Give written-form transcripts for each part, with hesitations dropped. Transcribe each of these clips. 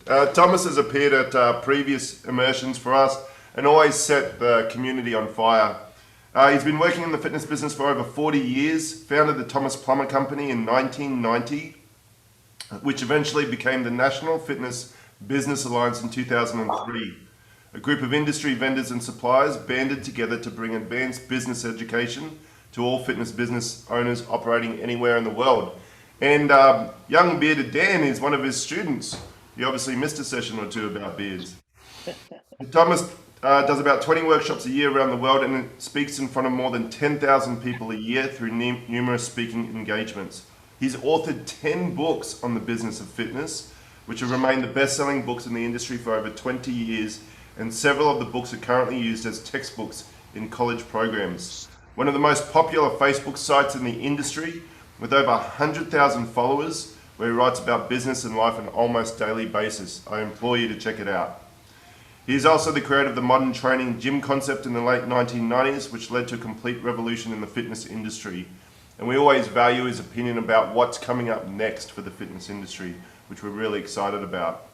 Thomas has appeared at previous immersions for us and always set the community on fire. He's been working in the fitness business for over 40 years, founded the Thomas Plummer Company in 1990, which eventually became the National Fitness Business Alliance in 2003. A group of industry vendors and suppliers banded together to bring advanced business education to all fitness business owners operating anywhere in the world. And young bearded Dan is one of his students. You obviously missed a session or two about beards. Thomas does about 20 workshops a year around the world and speaks in front of more than 10,000 people a year through numerous speaking engagements. He's authored 10 books on the business of fitness, which have remained the best-selling books in the industry for over 20 years, and several of the books are currently used as textbooks in college programs. One of the most popular Facebook sites in the industry, with over 100,000 followers, where he writes about business and life on an almost daily basis. I implore you to check it out. He is also the creator of the modern training gym concept in the late 1990s, which led to a complete revolution in the fitness industry. And we always value his opinion about what's coming up next for the fitness industry, which we're really excited about.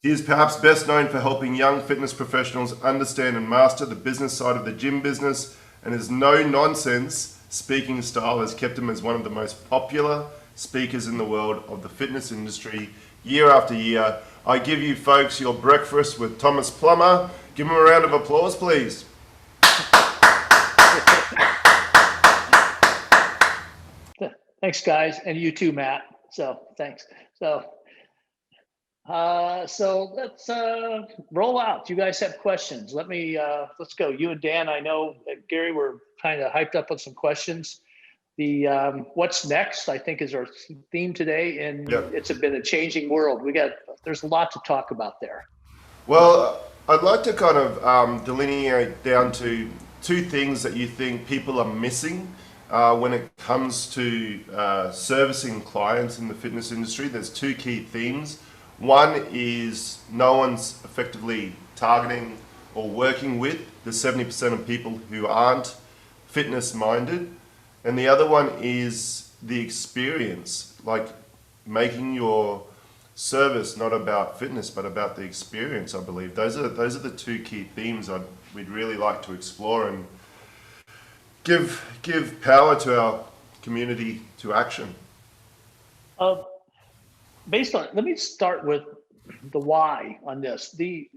He is perhaps best known for helping young fitness professionals understand and master the business side of the gym business, and his no-nonsense speaking style has kept him as one of the most popular speakers in the world of the fitness industry year after year. I give you folks your breakfast with Thomas Plummer. Give him a round of applause, please. Thanks, guys, and you too, Matt. So thanks. So let's roll out. You guys have questions. Let's go. You and Dan, I know, Gary, we're kind of hyped up on some questions. The what's next, I think, is our theme today, and Yep. it's been a changing world. There's a lot to talk about there. Well, I'd like to kind of delineate down to two things that you think people are missing when it comes to servicing clients in the fitness industry. There's two key themes. One is no one's effectively targeting or working with the 70% of people who aren't fitness minded. And the other one is the experience, like making your service not about fitness but about the experience. I believe those are the two key themes we'd really like to explore and give power to our community to action. Let me start with the why on this. The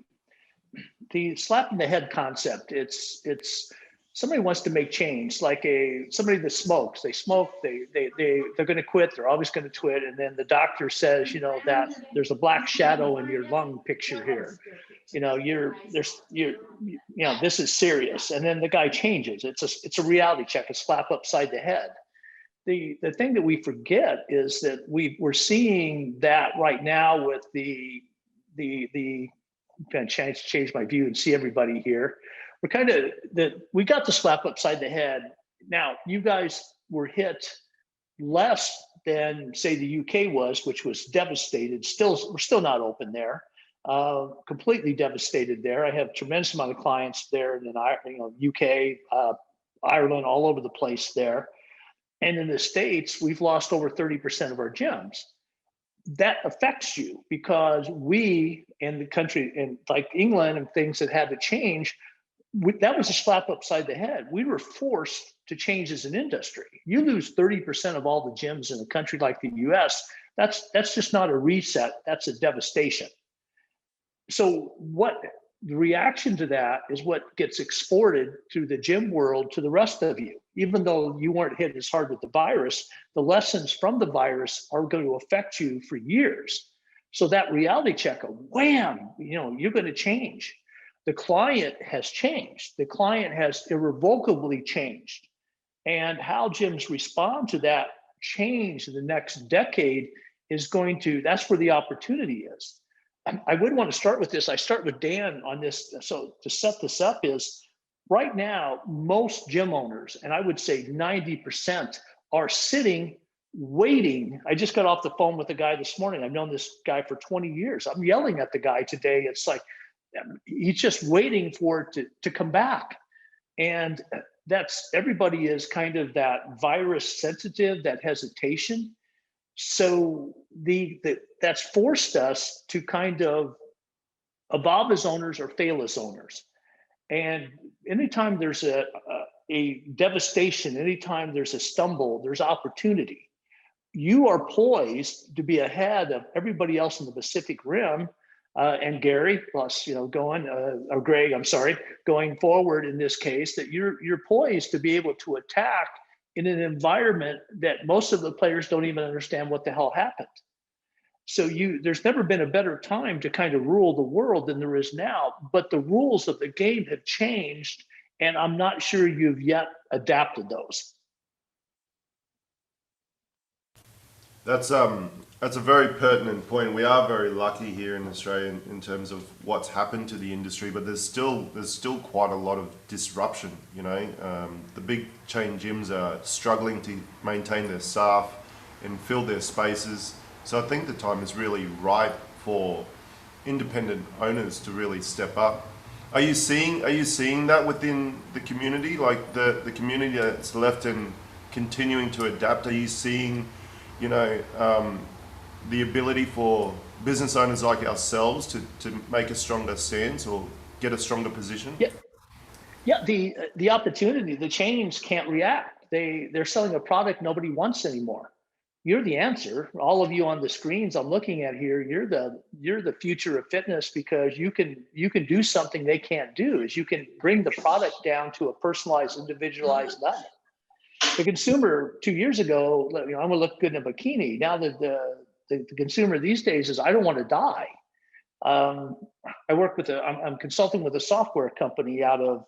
slap in the head concept. It's somebody wants to make change, like somebody that smokes. They smoke. They're going to quit. They're always going to quit. And then the doctor says, that there's a black shadow in your lung picture here. This is serious. And then the guy changes. It's a reality check, a slap upside the head. The thing that we forget is that we're seeing that right now with the I'm going to change my view and see everybody here. We got the slap upside the head. Now, you guys were hit less than, say, the UK was, which was devastated. We're still not open there. Completely devastated there. I have a tremendous amount of clients there, and then UK, Ireland, all over the place there. And in the States, we've lost over 30% of our gyms. That affects you because we in the country, in like England and things that had to change, that was a slap upside the head. We were forced to change as an industry. You lose 30% of all the gyms in a country like the US, that's just not a reset, that's a devastation. So the reaction to that is what gets exported through the gym world to the rest of you. Even though you weren't hit as hard with the virus, the lessons from the virus are going to affect you for years. So that reality check of wham, you're going to change. The client has changed. The client has irrevocably changed. And how gyms respond to that change in the next decade that's where the opportunity is. I would want to start with this. I start with Dan on this. So to set this up is right now, most gym owners, and I would say 90%, are sitting, waiting. I just got off the phone with a guy this morning. I've known this guy for 20 years. I'm yelling at the guy today. It's like, he's just waiting for it to come back. And everybody is kind of that virus sensitive, that hesitation. So that's forced us to kind of evolve as owners or fail as owners. And anytime there's a devastation, anytime there's a stumble, there's opportunity. You are poised to be ahead of everybody else in the Pacific Rim, and Gary, plus or Greg, I'm sorry, going forward in this case, that you're poised to be able to attack in an environment that most of the players don't even understand what the hell happened. So there's never been a better time to kind of rule the world than there is now, but the rules of the game have changed, and I'm not sure you've yet adapted those. That's a very pertinent point. We are very lucky here in Australia in terms of what's happened to the industry, but there's still quite a lot of disruption. The big chain gyms are struggling to maintain their staff and fill their spaces. So I think the time is really ripe for independent owners to really step up. Are you seeing that within the community, like the community that's left and continuing to adapt? Are you seeing the ability for business owners like ourselves to make a stronger stance or get a stronger position? Yeah. The opportunity, the chains can't react. They're selling a product nobody wants anymore. You're the answer. All of you on the screens I'm looking at here, you're the future of fitness, because you can do something they can't do, is you can bring the product down to a personalized, individualized level. The consumer 2 years ago, I'm gonna look good in a bikini. Now the consumer these days is, I don't want to die. I work with I'm consulting with a software company out of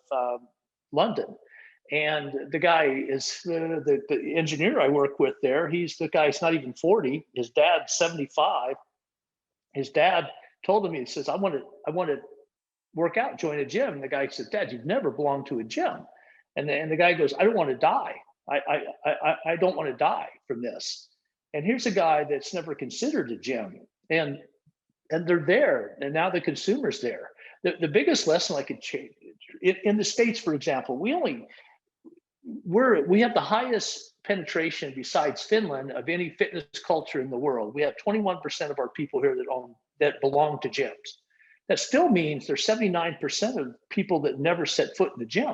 London, and the guy is the engineer I work with there. The guy's not even 40. His dad's 75. His dad told him, he says, I want to work out, join a gym. And the guy said, Dad, you've never belonged to a gym. And the guy goes, I don't want to die. I don't want to die from this. And here's a guy that's never considered a gym, and they're there, and now the consumer's there. The biggest lesson I could change in the States, for example, we have the highest penetration besides Finland of any fitness culture in the world. We have 21% of our people here that belong to gyms. That still means there's 79% of people that never set foot in the gym.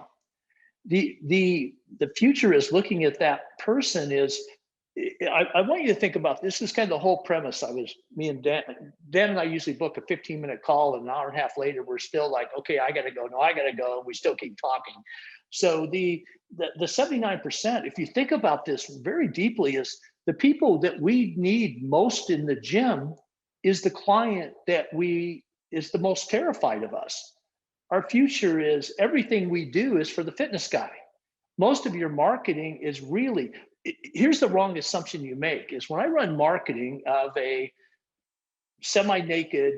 The future is looking at that person is, I want you to think about this. This is kind of the whole premise. Me and Dan and I usually book a 15-minute call, and an hour and a half later, we're still like, okay, I got to go. No, I got to go. And we still keep talking. So the 79%, if you think about this very deeply, is the people that we need most in the gym is the client that is the most terrified of us. Our future is everything we do is for the fitness guy. Most of your marketing is really, here's the wrong assumption you make, is when I run marketing of a semi-naked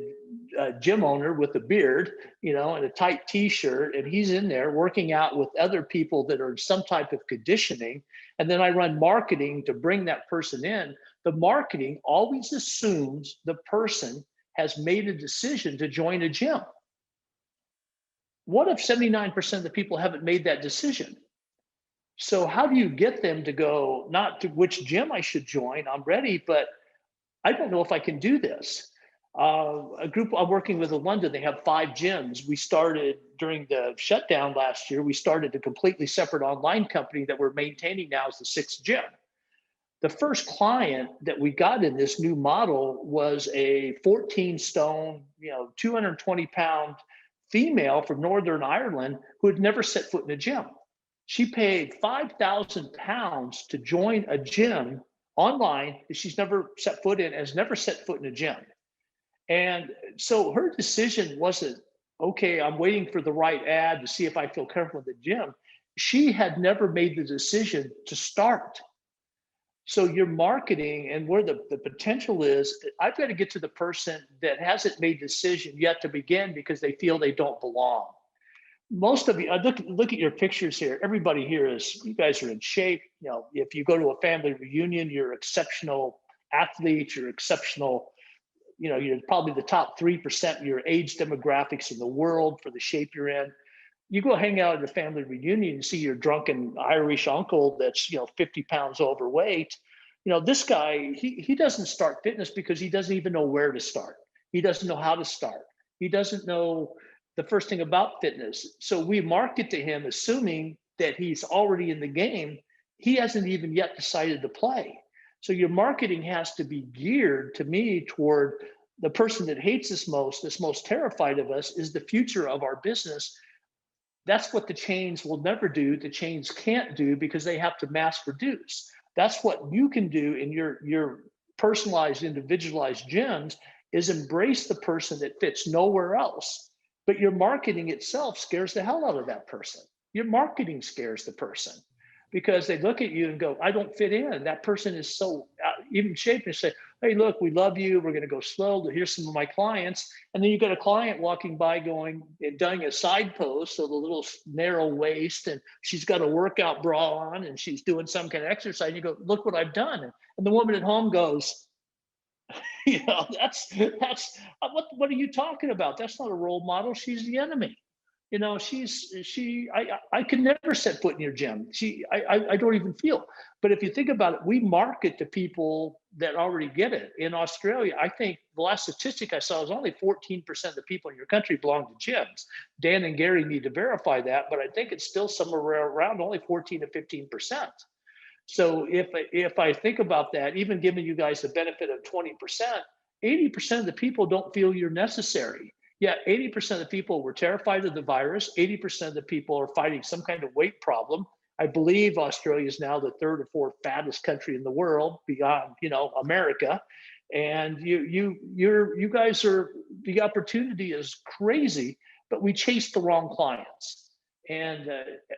gym owner with a beard, and a tight t-shirt, and he's in there working out with other people that are in some type of conditioning, and then I run marketing to bring that person in, the marketing always assumes the person has made a decision to join a gym. What if 79% of the people haven't made that decision? So how do you get them to go, not to which gym I should join, I'm ready, but I don't know if I can do this. A group I'm working with in London, they have 5 gyms. We started during the shutdown last year, we started a completely separate online company that we're maintaining now as the 6th gym. The first client that we got in this new model was a 14 stone, 220 pound female from Northern Ireland who had never set foot in a gym. She paid 5,000 pounds to join a gym online that she's never set foot in, has never set foot in a gym. And so her decision wasn't, okay, I'm waiting for the right ad to see if I feel comfortable in the gym. She had never made the decision to start. So your marketing and where the potential is, I've got to get to the person that hasn't made the decision yet to begin because they feel they don't belong. Most of you, look at your pictures here. Everybody here you guys are in shape. If you go to a family reunion, you're exceptional athletes, you're exceptional, you're probably the top 3% of your age demographics in the world for the shape you're in. You go hang out at a family reunion and see your drunken Irish uncle that's 50 pounds overweight. This guy, he doesn't start fitness because he doesn't even know where to start. He doesn't know how to start. He doesn't know the first thing about fitness. So we market to him assuming that he's already in the game. He hasn't even yet decided to play. So your marketing has to be geared, to me, toward the person that hates us most, that's most terrified of us, is the future of our business. That's what the chains will never do. The chains can't do because they have to mass produce. That's what you can do in your personalized, individualized gyms, is embrace the person that fits nowhere else. But your marketing itself scares the hell out of that person. Your marketing scares the person because they look at you and go, I don't fit in. That person is so even shaped, and say, hey, look, we love you. We're going to go slow. Here's some of my clients. And then you got a client walking by going and doing a side pose, so the little narrow waist, and she's got a workout bra on and she's doing some kind of exercise. And you go, look what I've done. And the woman at home goes, that's what are you talking about? That's not a role model. She's the enemy. I could never set foot in your gym. I don't even feel. But if you think about it, we market to people that already get it. In Australia, I think the last statistic I saw is only 14% of the people in your country belong to gyms. Dan and Gary need to verify that, but I think it's still somewhere around only 14 to 15%. So if I think about that, even giving you guys the benefit of 20%, 80% of the people don't feel you're necessary. Yeah, 80% of the people were terrified of the virus. 80% of the people are fighting some kind of weight problem. I believe Australia is now the third or fourth fattest country in the world beyond, America. And you guys are, the opportunity is crazy, but we chase the wrong clients. And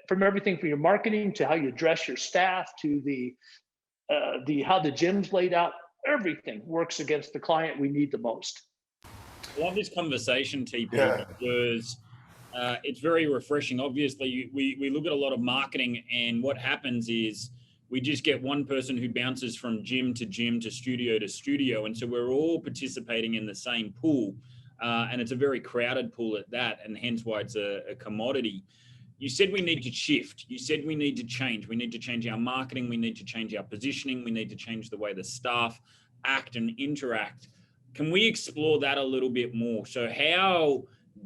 from everything from your marketing to how you dress your staff to the how the gym's laid out, everything works against the client we need the most. I love this conversation, TP, Yeah. because it's very refreshing. Obviously, we look at a lot of marketing, and what happens is we just get one person who bounces from gym to gym to studio. And so we're all participating in the same pool. And it's a very crowded pool at that, and hence why it's a commodity. You said we need to shift. You said we need to change. We need to change our marketing. We need to change our positioning. We need to change the way the staff act and interact. Can we explore that a little bit more? So how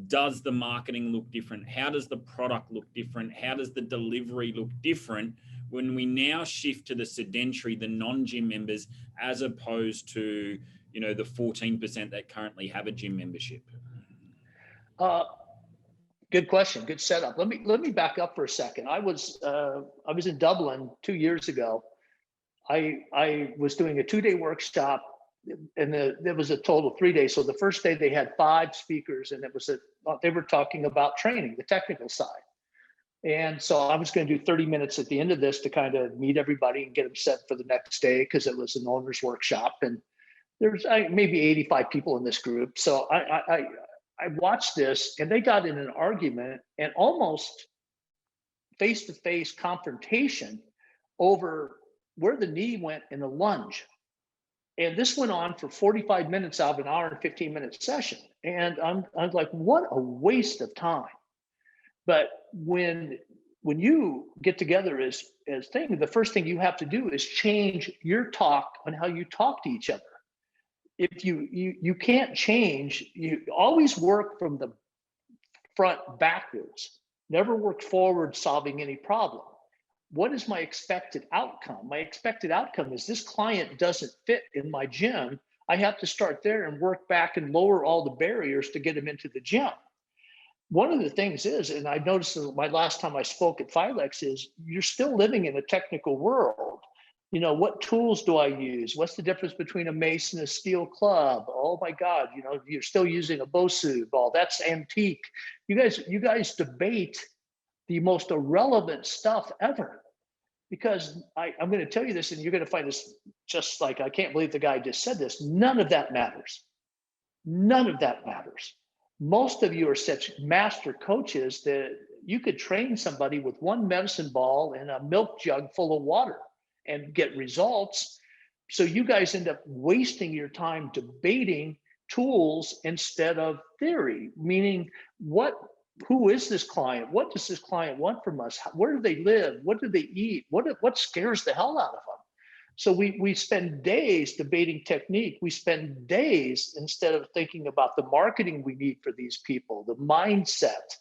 does the marketing look different? How does the product look different? How does the delivery look different when we now shift to the sedentary, the non-gym members, as opposed to, the 14% that currently have a gym membership? Good question. Good setup. Let me back up for a second. I was in Dublin 2 years ago. I was doing a 2-day workshop, and there was a total of 3 days. So the first day they had 5 speakers, and they were talking about training, the technical side. And so I was going to do 30 minutes at the end of this to kind of meet everybody and get them set for the next day, because it was an owner's workshop, and there's maybe 85 people in this group. So I watched this, and they got in an argument and almost face-to-face confrontation over where the knee went in the lunge. And this went on for 45 minutes out of an hour and 15-minute session. And I'm like, what a waste of time. But when you get together as thing, the first thing you have to do is change your talk on how you talk to each other. If you can't change, you always work from the front backwards, never work forward solving any problem. What is my expected outcome? My expected outcome is this client doesn't fit in my gym. I have to start there and work back and lower all the barriers to get him into the gym. One of the things is, and I noticed my last time I spoke at Filex, is you're still living in a technical world. What tools do I use? What's the difference between a mace and a steel club? Oh my God, you're still using a Bosu ball. That's antique. You guys debate the most irrelevant stuff ever. Because I'm going to tell you this, and you're going to find this just like, I can't believe the guy just said this. None of that matters. None of that matters. Most of you are such master coaches that you could train somebody with one medicine ball and a milk jug full of water and get results. So you guys end up wasting your time debating tools instead of theory, meaning who is this client? What does this client want from us? Where do they live? What do they eat? What scares the hell out of them? So we spend days debating technique. We spend days instead of thinking about the marketing we need for these people, the mindset,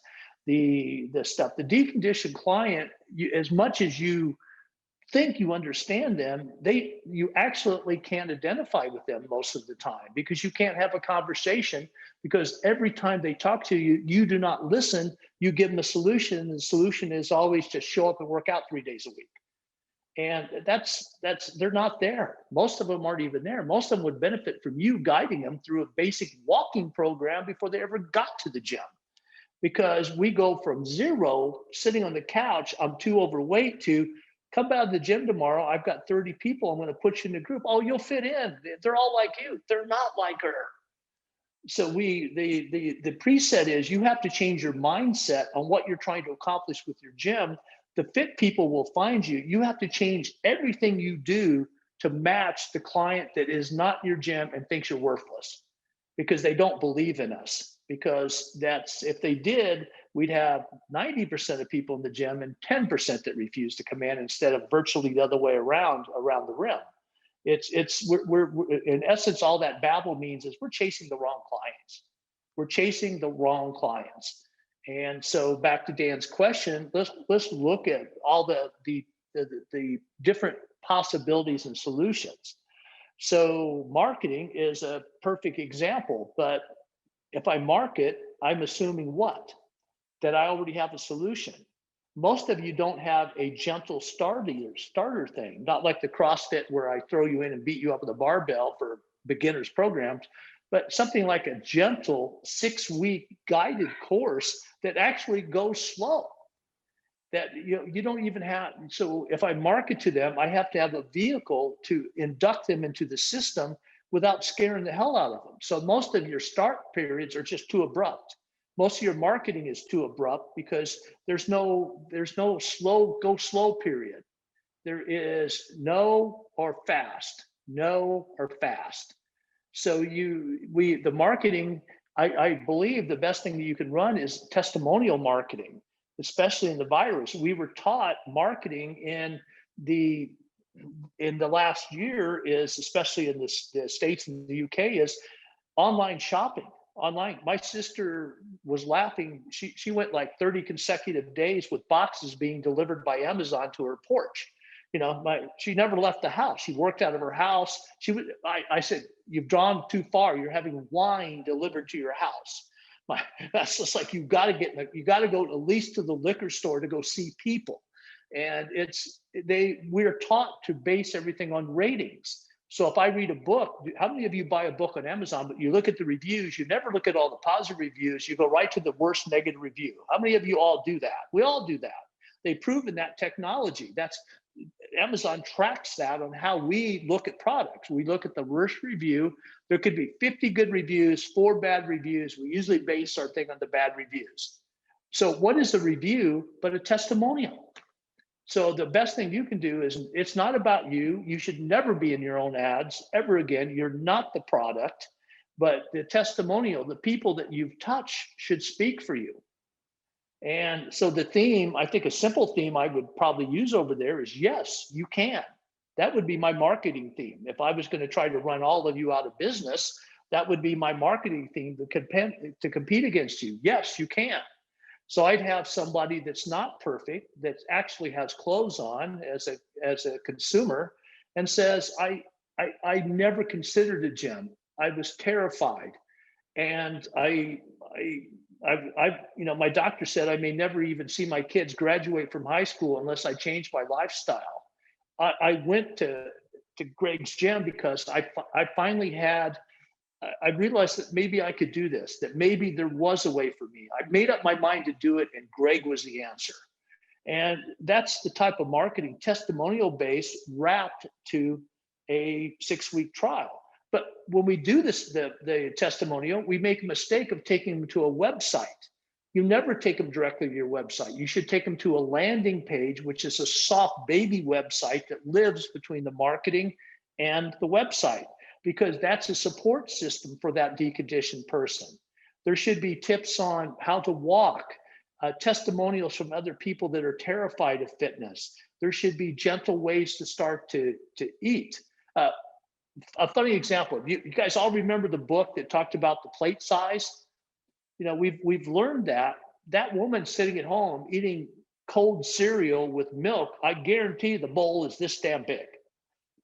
the stuff. The deconditioned client, as much as you think you understand them, you absolutely can't identify with them most of the time because you can't have a conversation, because every time they talk to you, you do not listen. You give them a solution, and the solution is always to show up and work out 3 days a week. And that's they're not there. Most of them aren't even there. Most of them would benefit from you guiding them through a basic walking program before they ever got to the gym. Because we go from zero, sitting on the couch, I'm too overweight, to come out of the gym tomorrow, I've got 30 people, I'm going to put you in a group. Oh, you'll fit in. They're all like you. They're not like her. So the preset is you have to change your mindset on what you're trying to accomplish with your gym. The fit people will find you. You have to change everything you do to match the client that is not your gym and thinks you're worthless, because they don't believe in us. Because that's, if they did, we'd have 90% of people in the gym and 10% that refuse to come in, instead of virtually the other way around the rim. We're in essence, all that babble means is we're chasing the wrong clients. We're chasing the wrong clients. And so back to Dan's question, let's look at all the different possibilities and solutions. So marketing is a perfect example, but if I market, I'm assuming what? That I already have a solution. Most of you don't have a gentle starter thing, not like the CrossFit where I throw you in and beat you up with a barbell for beginners programs, but something like a gentle 6-week guided course that actually goes slow, that you don't even have. So if I market to them, I have to have a vehicle to induct them into the system without scaring the hell out of them. So most of your start periods are just too abrupt. Most of your marketing is too abrupt because there's no go slow period. There is no or fast. So the marketing, I believe the best thing that you can run is testimonial marketing, especially in the virus. We were taught marketing in the last year is, especially in the States and the UK, is online shopping. Online. My sister was laughing. She went like 30 consecutive days with boxes being delivered by Amazon to her porch. She never left the house. She worked out of her house. I said, you've gone too far. You're having wine delivered to your house. That's just like, you got to go at least to the liquor store to go see people. And we're taught to base everything on ratings. So if I read a book, how many of you buy a book on Amazon, but you look at the reviews, you never look at all the positive reviews, you go right to the worst negative review? How many of you all do that? We all do that. They've proven that technology. Amazon tracks that on how we look at products. We look at the worst review. There could be 50 good reviews, 4 bad reviews. We usually base our thing on the bad reviews. So what is a review but a testimonial? So the best thing you can do is, it's not about you. You should never be in your own ads ever again. You're not the product, but the testimonial, the people that you've touched should speak for you. And so the theme, I think a simple theme I would probably use over there is, yes, you can. That would be my marketing theme. If I was going to try to run all of you out of business, that would be my marketing theme to compete against you. Yes, you can. So I'd have somebody that's not perfect, that actually has clothes on as a consumer, and says, I never considered a gym. I was terrified. And my doctor said I may never even see my kids graduate from high school unless I change my lifestyle. I went to Greg's gym because I finally I realized that maybe I could do this, that maybe there was a way for me. I made up my mind to do it, and Greg was the answer. And that's the type of marketing, testimonial based, wrapped to a 6-week trial. But when we do this, the testimonial, we make a mistake of taking them to a website. You never take them directly to your website. You should take them to a landing page, which is a soft baby website that lives between the marketing and the website, because that's a support system for that deconditioned person. There should be tips on how to walk, testimonials from other people that are terrified of fitness, There should be gentle ways to start to eat. Uh, a funny example, you guys all remember the book that talked about the plate size? We've learned that woman sitting at home eating cold cereal with milk, I guarantee the bowl is this damn big.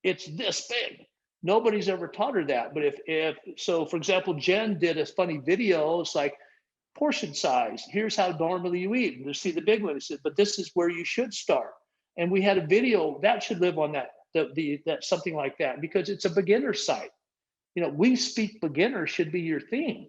It's this big. Nobody's ever taught her that. But if so, for example, Jen did a funny video. It's like portion size. Here's how normally you eat. And you see the big one. It said, but this is where you should start. And we had a video that should live on that that something like that, because it's a beginner site. We speak beginner should be your theme.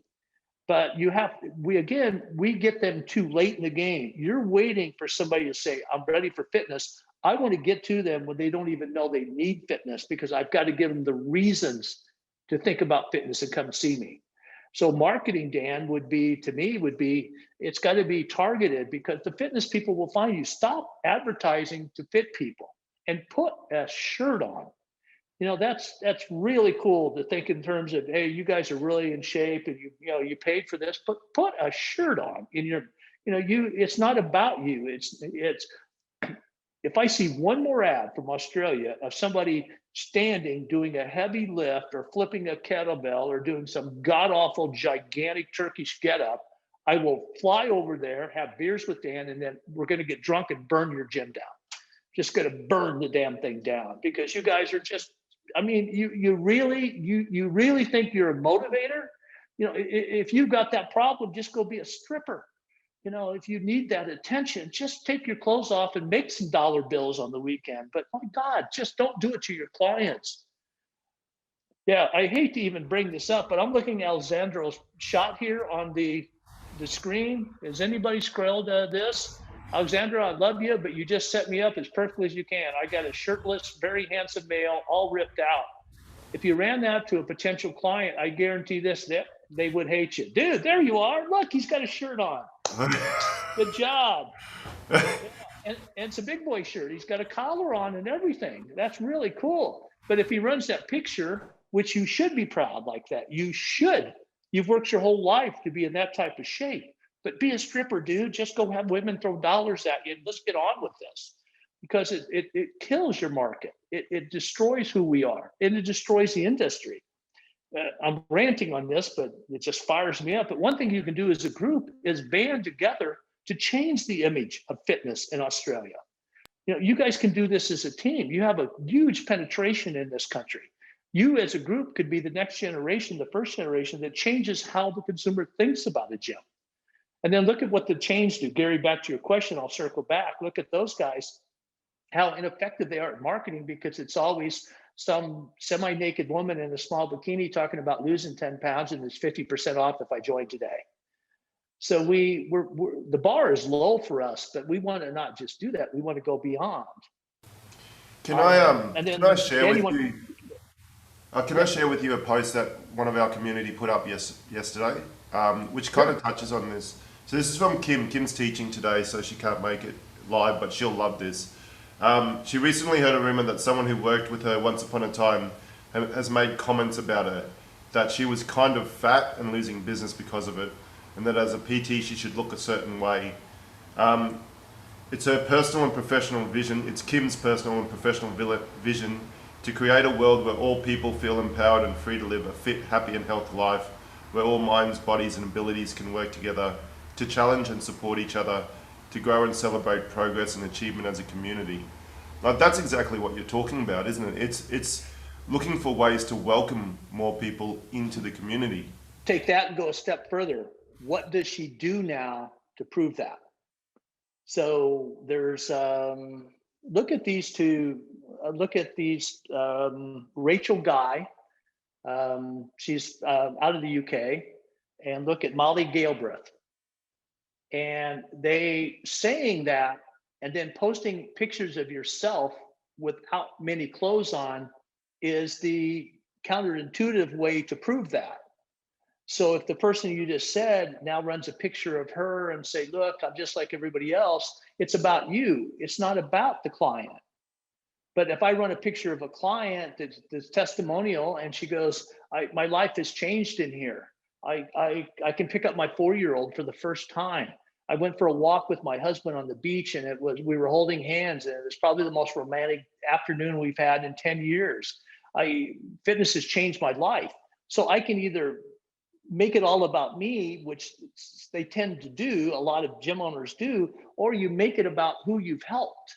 But we get them too late in the game. You're waiting for somebody to say, I'm ready for fitness. I want to get to them when they don't even know they need fitness, because I've got to give them the reasons to think about fitness and come see me. So marketing, Dan, to me, it's got to be targeted, because the fitness people will find you. Stop advertising to fit people and put a shirt on. That's really cool to think in terms of, hey, you guys are really in shape and you paid for this, but put a shirt on in your, it's not about you. It's if I see one more ad from Australia of somebody standing doing a heavy lift or flipping a kettlebell or doing some god awful gigantic Turkish getup, I will fly over there, have beers with Dan, and then we're going to get drunk and burn your gym down. Just going to burn the damn thing down, because you guys are just, you really think you're a motivator? If you've got that problem, just go be a stripper. If you need that attention, just take your clothes off and make some dollar bills on the weekend. But my God, just don't do it to your clients. Yeah, I hate to even bring this up, but I'm looking at Alessandro's shot here on the screen. Has anybody scrolled this? Alexandra, I love you, but you just set me up as perfectly as you can. I got a shirtless, very handsome male, all ripped out. If you ran that to a potential client, I guarantee this, that they would hate you. Dude, there you are. Look, he's got a shirt on. Good job. And it's a big boy shirt. He's got a collar on and everything. That's really cool. But if he runs that picture, which you should be proud like that, you should. You've worked your whole life to be in that type of shape. But be a stripper, dude. Just go have women throw dollars at you and let's get on with this. Because it kills your market. It destroys who we are, and it destroys the industry. I'm ranting on this, but it just fires me up. But one thing you can do as a group is band together to change the image of fitness in Australia. You guys can do this as a team. You have a huge penetration in this country. You as a group could be the next generation, the first generation that changes how the consumer thinks about a gym. And then look at what the chains do. Gary, back to your question, I'll circle back. Look at those guys, how ineffective they are at marketing, because it's always some semi-naked woman in a small bikini talking about losing 10 pounds and it's 50% off if I join today. So we're the bar is low for us, but we want to not just do that. We want to go beyond. Can I share with you a post that one of our community put up yesterday, which kind of touches on this. So this is from Kim. Kim's teaching today, so she can't make it live, but she'll love this. She recently heard a rumor that someone who worked with her once upon a time has made comments about her, that she was kind of fat and losing business because of it, and that as a PT she should look a certain way. It's her personal and professional vision, it's Kim's personal and professional vision to create a world where all people feel empowered and free to live a fit, happy and healthy life, where all minds, bodies and abilities can work together to challenge and support each other, to grow and celebrate progress and achievement as a community. Like, that's exactly what you're talking about, isn't it? It's looking for ways to welcome more people into the community. Take that and go a step further. What does she do now to prove that? So there's, look at these two, Rachel Guy, she's out of the UK, and look at Molly Galbraith. And they saying that and then posting pictures of yourself without many clothes on is the counterintuitive way to prove that. So if the person you just said now runs a picture of her and say, look, I'm just like everybody else, it's about you. It's not about the client. But if I run a picture of a client that's testimonial and she goes, my life has changed in here. I can pick up my 4-year-old for the first time. I went for a walk with my husband on the beach, and we were holding hands, and it was probably the most romantic afternoon we've had in 10 years. Fitness has changed my life. So I can either make it all about me, which they tend to do, a lot of gym owners do, or you make it about who you've helped.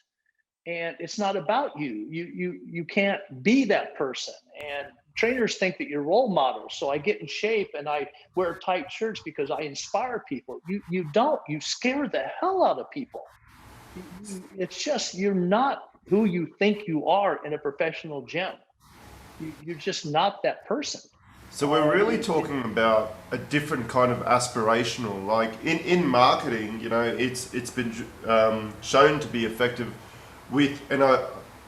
And it's not about you. You can't be that person. And trainers think that you're role models. So I get in shape and I wear tight shirts because I inspire people. You don't. You scare the hell out of people. It's just, you're not who you think you are in a professional gym. You're just not that person. So we're really talking about a different kind of aspirational, like in marketing, you know, it's been shown to be effective with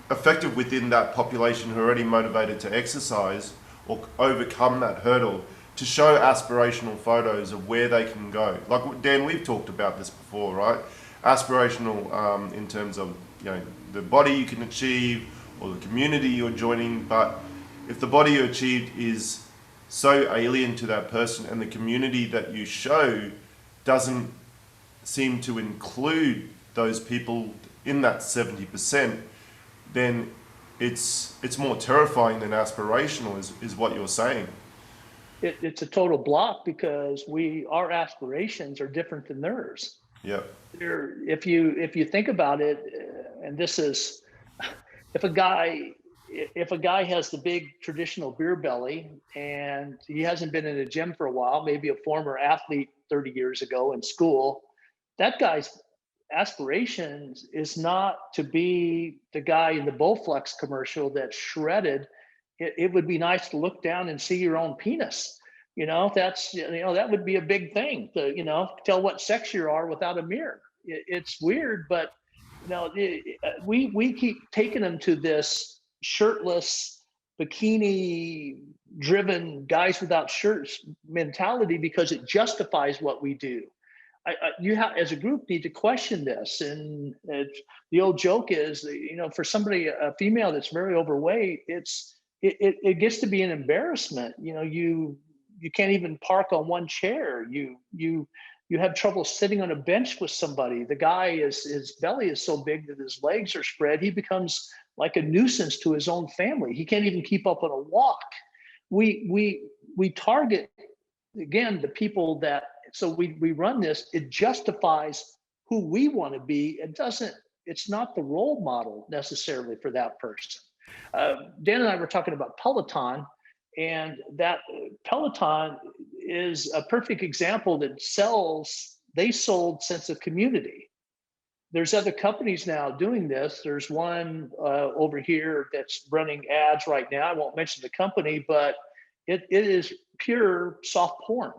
effective within that population who are already motivated to exercise or overcome that hurdle, to show aspirational photos of where they can go. Like Dan, we've talked about this before, right? Aspirational in terms of, you know, the body you can achieve or the community you're joining, but if the body you achieved is so alien to that person and the community that you show doesn't seem to include those people in that 70%, then it's more terrifying than aspirational, is what you're saying. It's a total block because our aspirations are different than theirs. Yeah. If you think about it, and this is, if a guy has the big traditional beer belly and he hasn't been in a gym for a while, maybe a former athlete 30 years ago in school, that guy's aspirations is not to be the guy in the Bowflex commercial that's shredded. It would be nice to look down and see your own penis. That would be a big thing to, tell what sex you are without a mirror. It's weird, but we keep taking them to this shirtless, bikini driven guys without shirts mentality because it justifies what we do. You have, as a group, need to question this. And the old joke is, for somebody, a female that's very overweight, it gets to be an embarrassment. You can't even park on one chair. You have trouble sitting on a bench with somebody. The guy his belly is so big that his legs are spread. He becomes like a nuisance to his own family. He can't even keep up on a walk. We target, again, the people that, so we run this, it justifies who we want to be. It's not the role model necessarily for that person. Dan and I were talking about Peloton, and that Peloton is a perfect example that they sold sense of community. There's other companies now doing this. There's one over here that's running ads right now. I won't mention the company, but it is pure soft porn.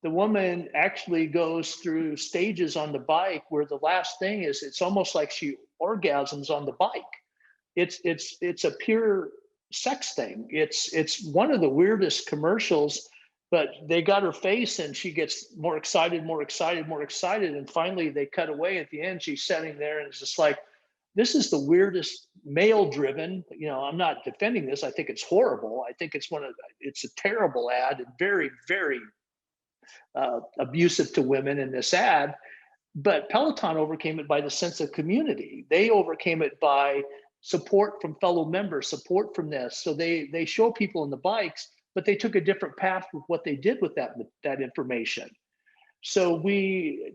The woman actually goes through stages on the bike where the last thing is, it's almost like she orgasms on the bike. It's a pure sex thing. It's one of the weirdest commercials, but they got her face and she gets more excited. And finally they cut away at the end. She's sitting there and it's just like, this is the weirdest male driven, I'm not defending this. I think it's horrible. I think it's a terrible ad and very, very abusive to women in this ad. But Peloton overcame it by the sense of community. They overcame it by support from fellow members, support from this. So they show people on the bikes, but they took a different path with what they did with that information. So when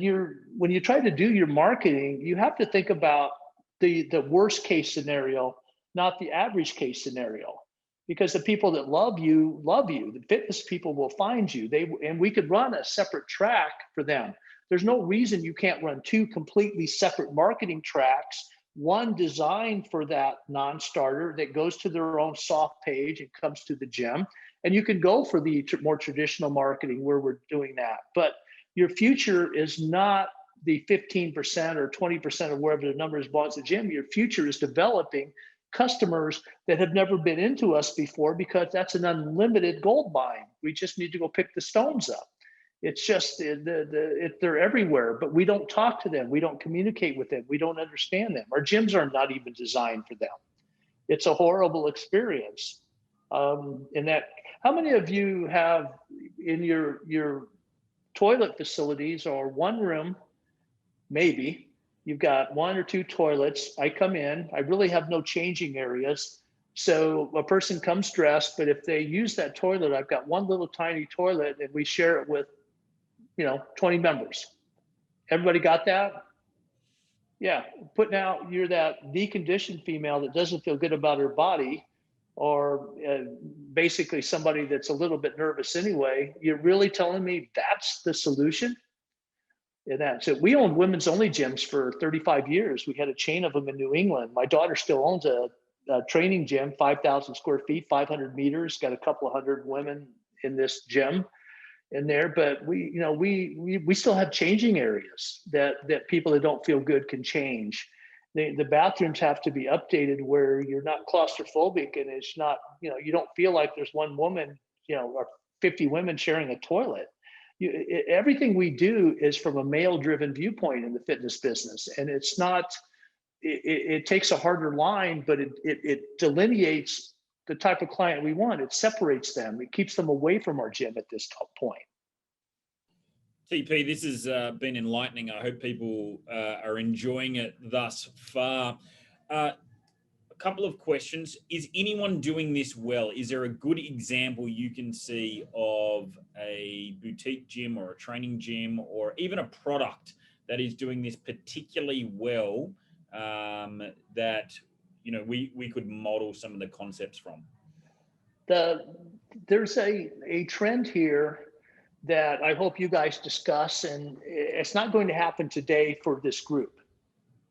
you try to do your marketing, you have to think about the worst case scenario, not the average case scenario. Because the people that love you. The fitness people will find you. And we could run a separate track for them. There's no reason you can't run two completely separate marketing tracks, one designed for that non-starter that goes to their own soft page and comes to the gym. And you can go for the more traditional marketing where we're doing that. But your future is not the 15% or 20% of wherever the number is bought at the gym. Your future is developing customers that have never been into us before, because that's an unlimited gold mine. We just need to go pick the stones up. It's just they're everywhere, but we don't talk to them. We don't communicate with them. We don't understand them. Our gyms are not even designed for them. It's a horrible experience. In that, how many of you have in your toilet facilities are one room, maybe. You've got one or two toilets. I come in, I really have no changing areas. So a person comes dressed, but if they use that toilet, I've got one little tiny toilet and we share it with, 20 members. Everybody got that? Yeah. Putting out, you're that deconditioned female that doesn't feel good about her body, or basically somebody that's a little bit nervous anyway. You're really telling me that's the solution? And that's it. We owned women's only gyms for 35 years. We had a chain of them in New England. My daughter still owns a training gym, 5,000 square feet, 500 meters, got a couple of hundred women in this gym in there. But we still have changing areas that people that don't feel good can change. The bathrooms have to be updated where you're not claustrophobic, and it's not, you don't feel like there's one woman, or 50 women sharing a toilet. Everything we do is from a male driven viewpoint in the fitness business, and it's not, it takes a harder line, but it delineates the type of client we want. It separates them. It keeps them away from our gym at this point. TP, this has been enlightening. I hope people are enjoying it thus far. A couple of questions. Is anyone doing this well? Is there a good example you can see of a boutique gym or a training gym or even a product that is doing this particularly well, that we could model some of the concepts from? There's a trend here that I hope you guys discuss, and it's not going to happen today for this group.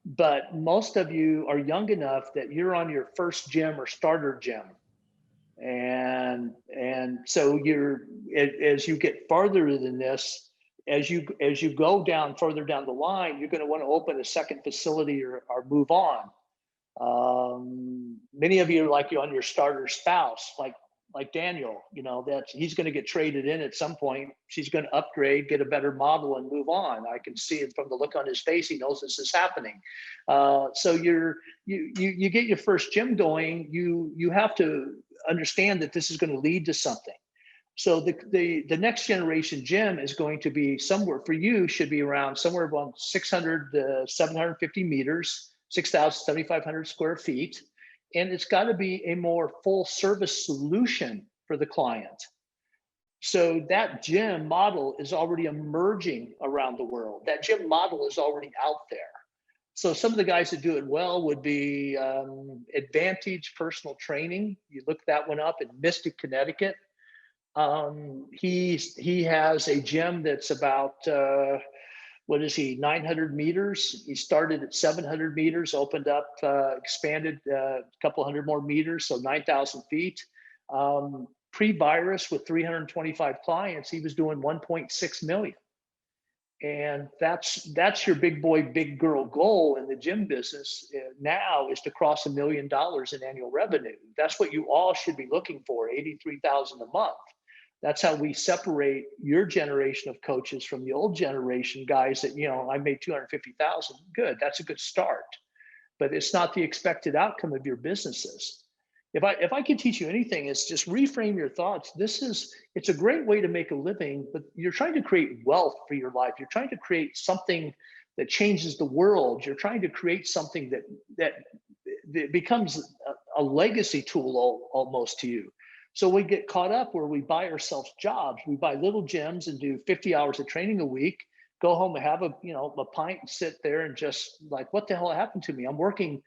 But most of you are young enough that you're on your first gym or starter gym. And so as you get farther than this, as you go down further down the line, you're going to want to open a second facility or move on. Many of you, like, you're on your starter spouse, like Daniel, that he's going to get traded in at some point. She's going to upgrade, get a better model, and move on. I can see it from the look on his face. He knows this is happening. So you get your first gym going. You have to understand that this is going to lead to something. So the next generation gym is going to be somewhere, for you, should be around somewhere around 600 to 750 meters, 6,000, 7,500 square feet. And it's got to be a more full service solution for the client. So that gym model is already emerging around the world. That gym model is already out there. So some of the guys that do it well would be Advantage Personal Training. You look that one up in Mystic, Connecticut. He has a gym that's about 900 meters. He started at 700 meters, opened up, expanded a couple hundred more meters, so 9,000 feet. Pre-virus, with 325 clients, he was doing 1.6 million. And that's your big boy, big girl goal in the gym business now, is to cross $1 million in annual revenue. That's what you all should be looking for, 83,000 a month. That's how we separate your generation of coaches from the old generation guys that, I made 250,000. Good, that's a good start, but it's not the expected outcome of your businesses. If I can teach you anything, it's just reframe your thoughts. It's a great way to make a living, but you're trying to create wealth for your life. You're trying to create something that changes the world. You're trying to create something that becomes a legacy tool almost to you. So we get caught up where we buy ourselves jobs. We buy little gyms and do 50 hours of training a week, go home and have a pint and sit there and just like, what the hell happened to me? I'm working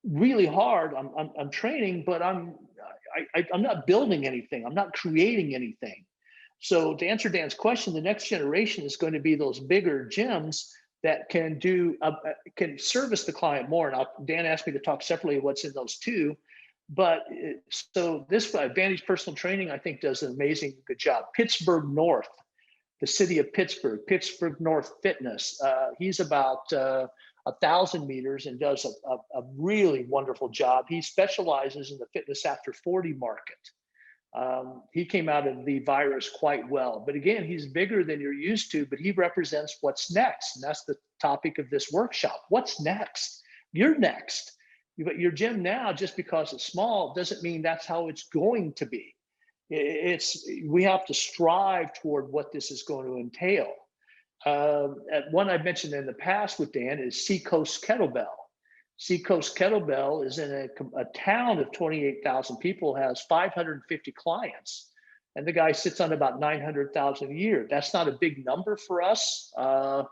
really hard. I'm training, but I'm not building anything. I'm not creating anything. So to answer Dan's question, the next generation is going to be those bigger gyms that can can service the client more. And Dan asked me to talk separately what's in those two. But so this Advantage Personal Training, I think, does an amazing good job. Pittsburgh North, the city of Pittsburgh North Fitness. He's about 1,000 meters and does a really wonderful job. He specializes in the fitness after 40 market. He came out of the virus quite well. But again, he's bigger than you're used to, but he represents what's next. And that's the topic of this workshop. What's next? You're next. But your gym now, just because it's small, doesn't mean that's how it's going to be. We have to strive toward what this is going to entail. One I mentioned in the past with Dan is Seacoast Kettlebell. Seacoast Kettlebell is in a town of 28,000 people, has 550 clients, and the guy sits on about 900,000 a year. That's not a big number for us. I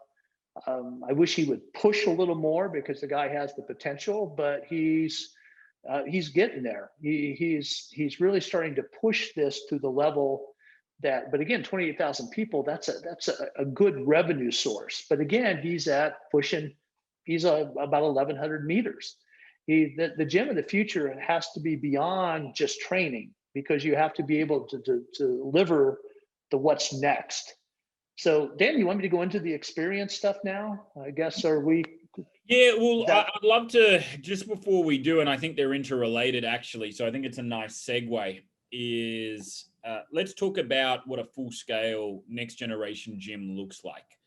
wish he would push a little more because the guy has the potential, but he's getting there. He's really starting to push this to the level that. But again, 28,000 people. That's a good revenue source. But again, he's about 1,100 meters. The gym of the future has to be beyond just training, because you have to be able to deliver the what's next. So Dan, you want me to go into the experience stuff now? I guess, are we? Yeah, well, I'd love to, just before we do, and I think they're interrelated actually, so I think it's a nice segue, is let's talk about what a full-scale next generation gym looks like.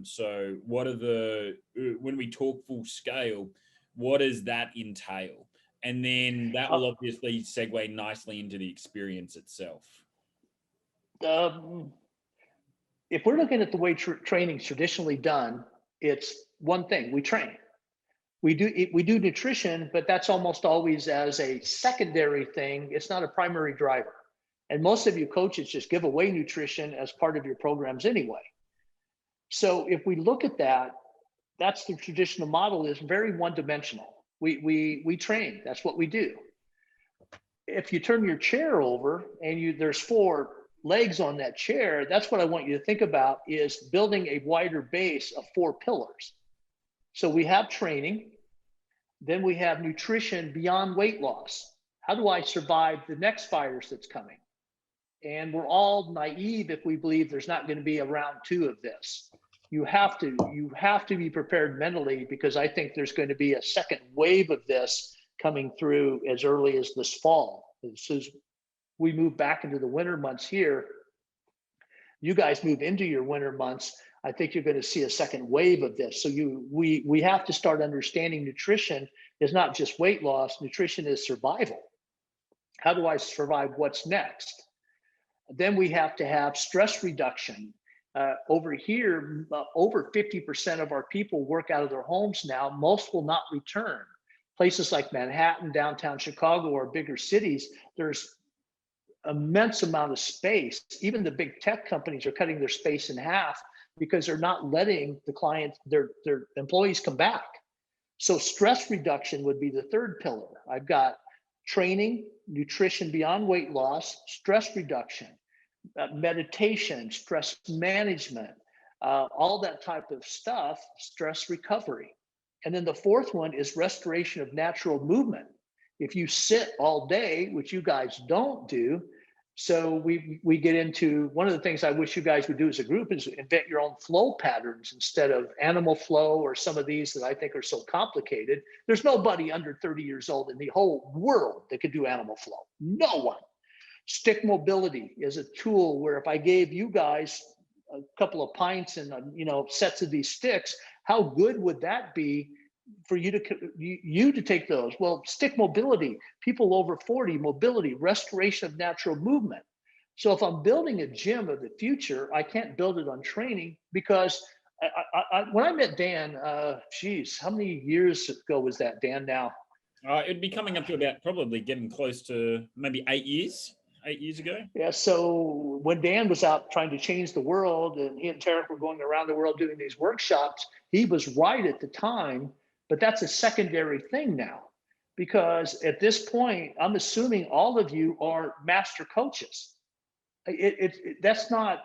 So what are when we talk full scale, what does that entail? And then that will obviously segue nicely into the experience itself. If we're looking at the way training's traditionally done, it's one thing: we train. We do nutrition, but that's almost always as a secondary thing. It's not a primary driver. And most of you coaches just give away nutrition as part of your programs anyway. So if we look at that, that's the traditional model, is very one-dimensional. We train, that's what we do. If you turn your chair over and there's 4 legs on that chair, that's what I want you to think about, is building a wider base of 4 pillars. So we have training, then we have nutrition beyond weight loss. How do I survive the next virus that's coming? And we're all naive if we believe there's not going to be a round 2 of this. You have to be prepared mentally, because I think there's going to be a second wave of this coming through as early as this fall. As soon as we move back into the winter months here, you guys move into your winter months, I think you're going to see a second wave of this. So we have to start understanding nutrition is not just weight loss. Nutrition is survival. How do I survive what's next? Then we have to have stress reduction. Over here, over 50% of our people work out of their homes now. Most will not return. Places like Manhattan, downtown Chicago, or bigger cities, there's immense amount of space. Even the big tech companies are cutting their space in half because they're not letting the clients, their employees, come back. So stress reduction would be the third pillar. I've got training, nutrition beyond weight loss, stress reduction, meditation, stress management, all that type of stuff, stress recovery. And then the fourth one is restoration of natural movement. If you sit all day, which you guys don't do, so we get into, one of the things I wish you guys would do as a group is invent your own flow patterns instead of animal flow or some of these that I think are so complicated. There's nobody under 30 years old in the whole world that could do animal flow. No one. Stick mobility is a tool where if I gave you guys a couple of pints and sets of these sticks, how good would that be for you to take those? Well, stick mobility, people over 40, mobility, restoration of natural movement. So if I'm building a gym of the future, I can't build it on training, because when I met Dan, how many years ago was that, Dan, now? It'd be coming up to about, probably getting close to maybe 8 years. 8 years ago. Yeah. So when Dan was out trying to change the world, and he and Tarek were going around the world doing these workshops, he was right at the time, but that's a secondary thing now, because at this point, I'm assuming all of you are master coaches. That's not,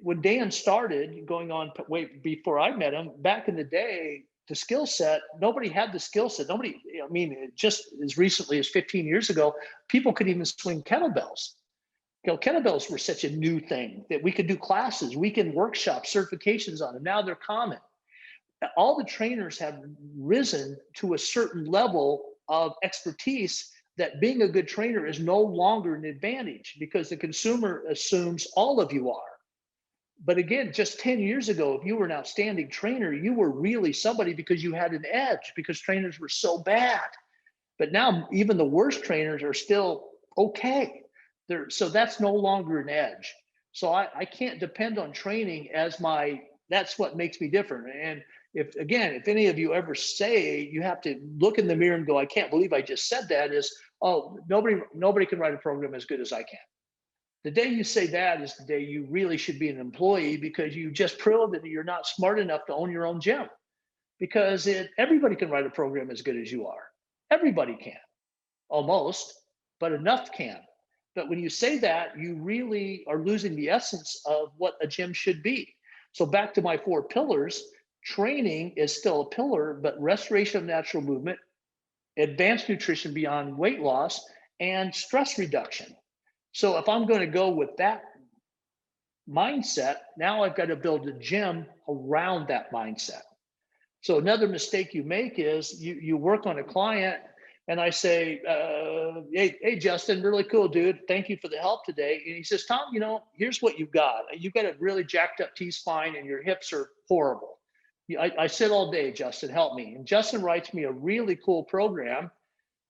when Dan started going on way before I met him, back in the day, the skill set, nobody had the skill set. Nobody, just as recently as 15 years ago, people could even swing kettlebells. Kettlebells were such a new thing that we could do classes, weekend workshops, certifications on them. Now they're common. All the trainers have risen to a certain level of expertise that being a good trainer is no longer an advantage, because the consumer assumes all of you are. But again, just 10 years ago, if you were an outstanding trainer, you were really somebody because you had an edge, because trainers were so bad. But now even the worst trainers are still okay. So that's no longer an edge. So I can't depend on training as that's what makes me different. And if any of you ever say, you have to look in the mirror and go, I can't believe I just said that, is, oh, nobody can write a program as good as I can. The day you say that is the day you really should be an employee, because you just proved that you're not smart enough to own your own gym. Because everybody can write a program as good as you are. Everybody can, almost, but enough can. But when you say that, you really are losing the essence of what a gym should be. So back to my 4 pillars, training is still a pillar, but restoration of natural movement, advanced nutrition beyond weight loss, and stress reduction. So if I'm going to go with that mindset, now I've got to build a gym around that mindset. So another mistake you make is you work on a client, and I say, hey, Justin, really cool, dude. Thank you for the help today. And he says, Tom, here's what you've got. You've got a really jacked up T-spine and your hips are horrible. I sit all day, Justin, help me. And Justin writes me a really cool program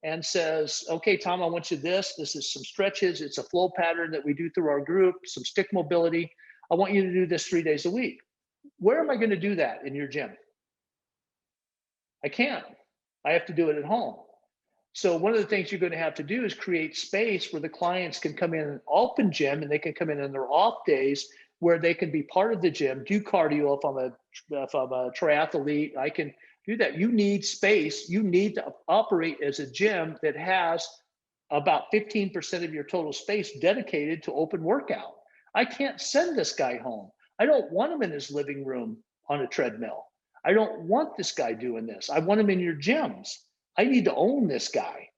and says, okay, Tom, I want you this. This is some stretches. It's a flow pattern that we do through our group, some stick mobility. I want you to do this 3 days a week. Where am I going to do that in your gym? I can't. I have to do it at home. So one of the things you're going to have to do is create space where the clients can come in an open gym, and they can come in on their off days where they can be part of the gym, do cardio. If I'm a triathlete, I can do that. You need space. You need to operate as a gym that has about 15% of your total space dedicated to open workout. I can't send this guy home. I don't want him in his living room on a treadmill. I don't want this guy doing this. I want him in your gyms. I need to own this guy.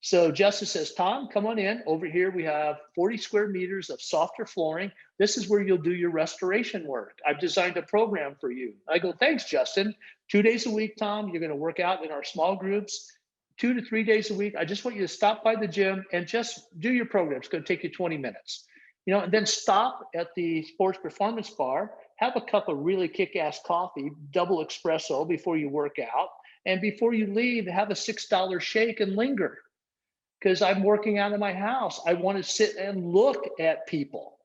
So Justice says, Tom, come on in. Over here, we have 40 square meters of softer flooring. This is where you'll do your restoration work. I've designed a program for you. I go, thanks, Justin. 2 days a week, Tom, you're going to work out in our small groups, 2 to 3 days a week. I just want you to stop by the gym and just do your program. It's going to take you 20 minutes. And then stop at the sports performance bar, have a cup of really kick-ass coffee, double espresso before you work out. And before you leave, have a $6 shake and linger. Because I'm working out of my house. I want to sit and look at people.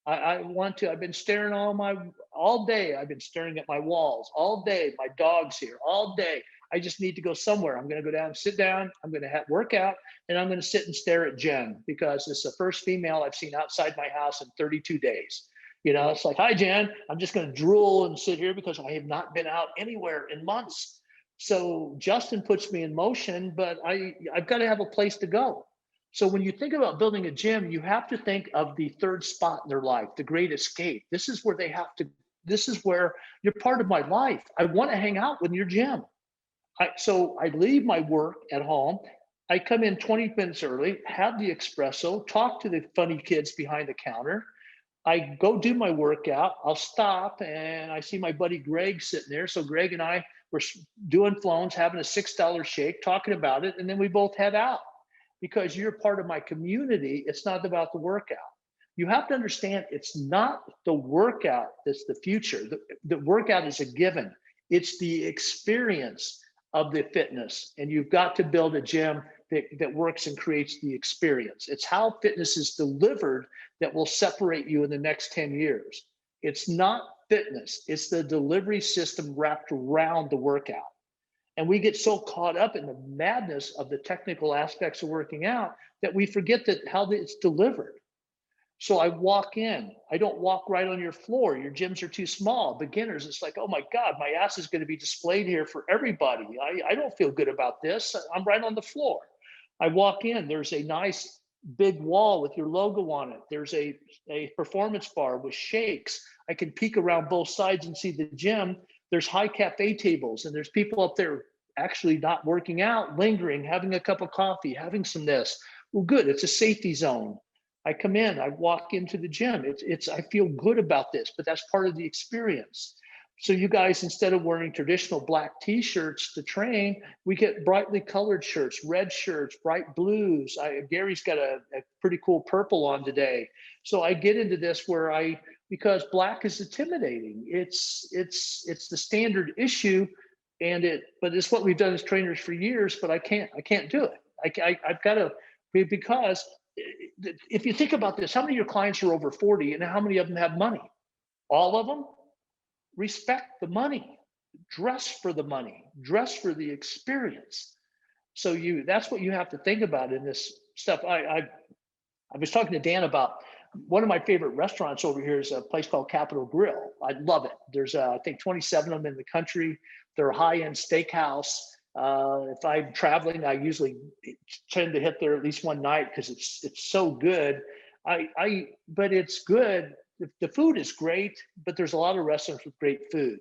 I've been staring all day. I've been staring at my walls all day. My dog's here all day. I just need to go somewhere. I'm going to go down, sit down. I'm going to work out, and I'm going to sit and stare at Jen, because it's the first female I've seen outside my house in 32 days. It's like, hi, Jen. I'm just going to drool and sit here because I have not been out anywhere in months. So Justin puts me in motion, but I've got to have a place to go. So when you think about building a gym, you have to think of the third spot in their life, the great escape. This is where you're part of my life. I want to hang out with your gym. So I leave my work at home. I come in 20 minutes early, have the espresso, talk to the funny kids behind the counter. I go do my workout. I'll stop, and I see my buddy Greg sitting there. So Greg and I were doing flones, having a $6 shake, talking about it, and then we both head out. Because you're part of my community, it's not about the workout. You have to understand, it's not the workout that's the future. The workout is a given. It's the experience of the fitness, and you've got to build a gym that works and creates the experience. It's how fitness is delivered that will separate you in the next 10 years. It's not fitness, it's the delivery system wrapped around the workout. And we get so caught up in the madness of the technical aspects of working out that we forget that how it's delivered. So I walk in, I don't walk right on your floor. Your gyms are too small. Beginners, it's like, oh my God, my ass is going to be displayed here for everybody. I don't feel good about this. I'm right on the floor. I walk in, there's a nice big wall with your logo on it. There's a performance bar with shakes. I can peek around both sides and see the gym. There's high cafe tables, and there's people up there actually not working out, lingering, having a cup of coffee, having some this. Well, good, it's a safety zone. I come in, I walk into the gym. I feel good about this, but that's part of the experience. So you guys, instead of wearing traditional black t-shirts to train, we get brightly colored shirts, red shirts, bright blues. Gary's got a pretty cool purple on today. So I get into this because black is intimidating. It's the standard issue, but it's what we've done as trainers for years, but I can't do it. I've got to, because if you think about this, how many of your clients are over 40 and how many of them have money? All of them? Respect the money, dress for the money, dress for the experience. So that's what you have to think about in this stuff. I was talking to Dan about one of my favorite restaurants over here is a place called Capitol Grill. I love it. There's I think 27 of them in the country. They're a high-end steakhouse. If I'm traveling, I usually tend to hit there at least one night because it's so good. But it's good. The food is great, but there's a lot of restaurants with great food.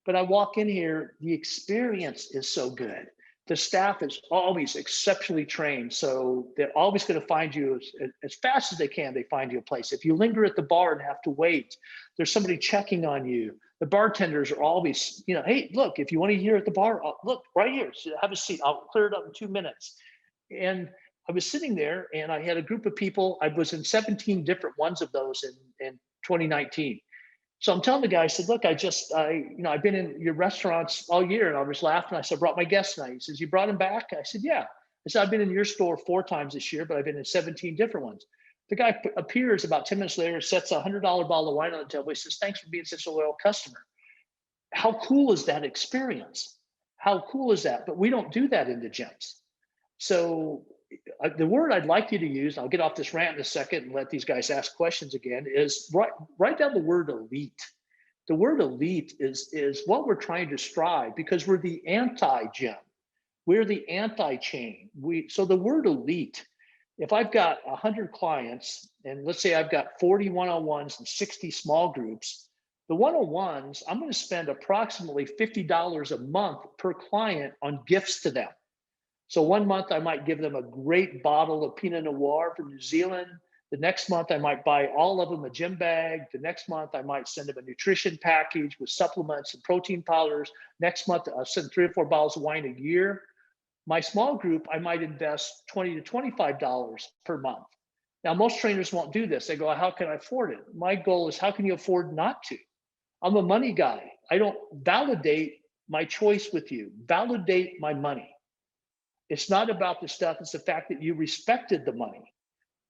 But I walk in here, the experience is so good. The staff is always exceptionally trained. So they're always going to find you as fast as they can. They find you a place. If you linger at the bar and have to wait, there's somebody checking on you. The bartenders are always, hey, look, if you want to hear at the bar, look right here, have a seat. I'll clear it up in 2 minutes. And I was sitting there and I had a group of people. I was in 17 different ones of those in 2019. So I'm telling the guy, I said, look, I've been in your restaurants all year. And I was laughing. I said, I brought my guest tonight. He says, you brought him back? I said, yeah. I said, I've been in your store 4 times this year, but I've been in 17 different ones. The guy appears about 10 minutes later, sets a $100 bottle of wine on the table. He says, thanks for being such a loyal customer. How cool is that experience? How cool is that? But we don't do that in the gyms. So the word I'd like you to use, I'll get off this rant in a second and let these guys ask questions again, is write down the word elite. The word elite is what we're trying to strive, because we're the anti-gym. We're the anti-chain. So the word elite, if I've got 100 clients, and let's say I've got 40 one-on-ones and 60 small groups, the one-on-ones, I'm going to spend approximately $50 a month per client on gifts to them. So one month I might give them a great bottle of Pinot Noir from New Zealand. The next month I might buy all of them a gym bag. The next month I might send them a nutrition package with supplements and protein powders. Next month I'll send 3 or 4 bottles of wine a year. My small group, I might invest $20 to $25 per month. Now, most trainers won't do this. They go, how can I afford it? My goal is, how can you afford not to? I'm a money guy. I don't validate my choice with you. Validate my money. It's not about the stuff. It's the fact that you respected the money.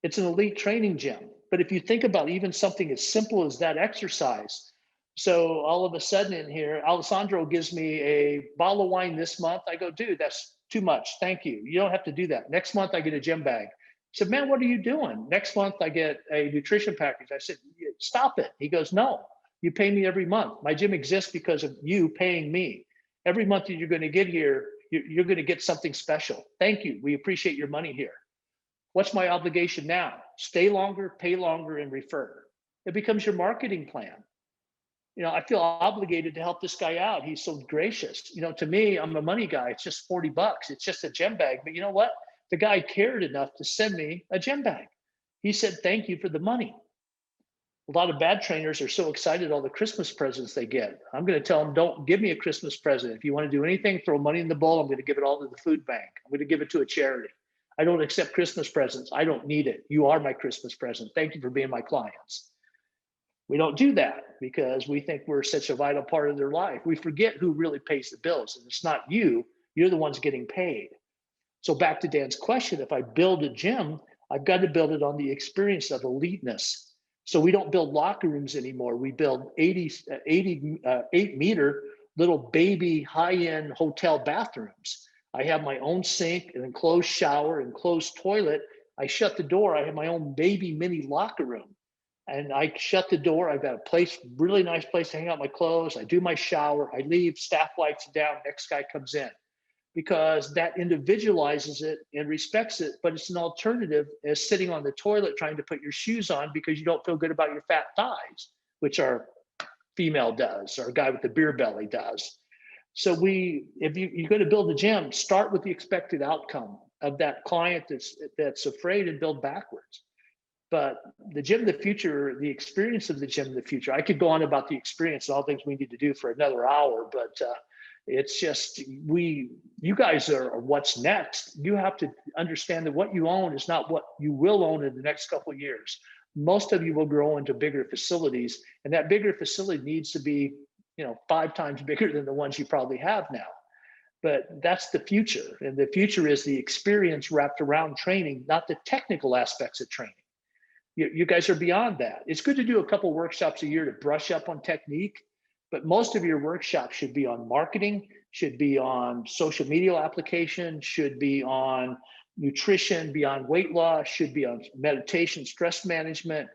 It's an elite training gym. But if you think about even something as simple as that exercise, so all of a sudden in here, Alessandro gives me a bottle of wine this month. I go, dude, that's too much. Thank you. You don't have to do that. Next month, I get a gym bag. I said, man, what are you doing? Next month, I get a nutrition package. I said, stop it. He goes, no, you pay me every month. My gym exists because of you paying me. Every month that you're going to get here, you're going to get something special. Thank you. We appreciate your money here. What's my obligation now? Stay longer, pay longer, and refer. It becomes your marketing plan. I feel obligated to help this guy out. He's so gracious. To me, I'm a money guy. It's just $40. It's just a gym bag. But you know what? The guy cared enough to send me a gym bag. He said, thank you for the money. A lot of bad trainers are so excited all the Christmas presents they get. I'm going to tell them, don't give me a Christmas present. If you want to do anything, throw money in the bowl. I'm going to give it all to the food bank. I'm going to give it to a charity. I don't accept Christmas presents. I don't need it. You are my Christmas present. Thank you for being my clients. We don't do that because we think we're such a vital part of their life. We forget who really pays the bills, and it's not you. You're the ones getting paid. So back to Dan's question, if I build a gym, I've got to build it on the experience of eliteness. So we don't build locker rooms anymore. We build 8-meter little baby high-end hotel bathrooms. I have my own sink, an enclosed shower, enclosed toilet. I shut the door. I have my own baby mini locker room. And I shut the door. I've got a place, really nice place to hang out my clothes. I do my shower. I leave, staff lights down, next guy comes in. Because that individualizes it and respects it, but it's an alternative as sitting on the toilet trying to put your shoes on because you don't feel good about your fat thighs, which our female does, or a guy with the beer belly does. So if you're going to build a gym, start with the expected outcome of that client that's afraid and build backwards. But the gym of the future, the experience of the gym of the future, I could go on about the experience and all things we need to do for another hour, but it's just, you guys are what's next. You have to understand that what you own is not what you will own in the next couple of years. Most of you will grow into bigger facilities, and that bigger facility needs to be 5 times bigger than the ones you probably have now. But that's the future. And the future is the experience wrapped around training, not the technical aspects of training. You guys are beyond that. It's good to do a couple workshops a year to brush up on technique, but most of your workshops should be on marketing, should be on social media application, should be on nutrition, be on weight loss, should be on meditation, stress management,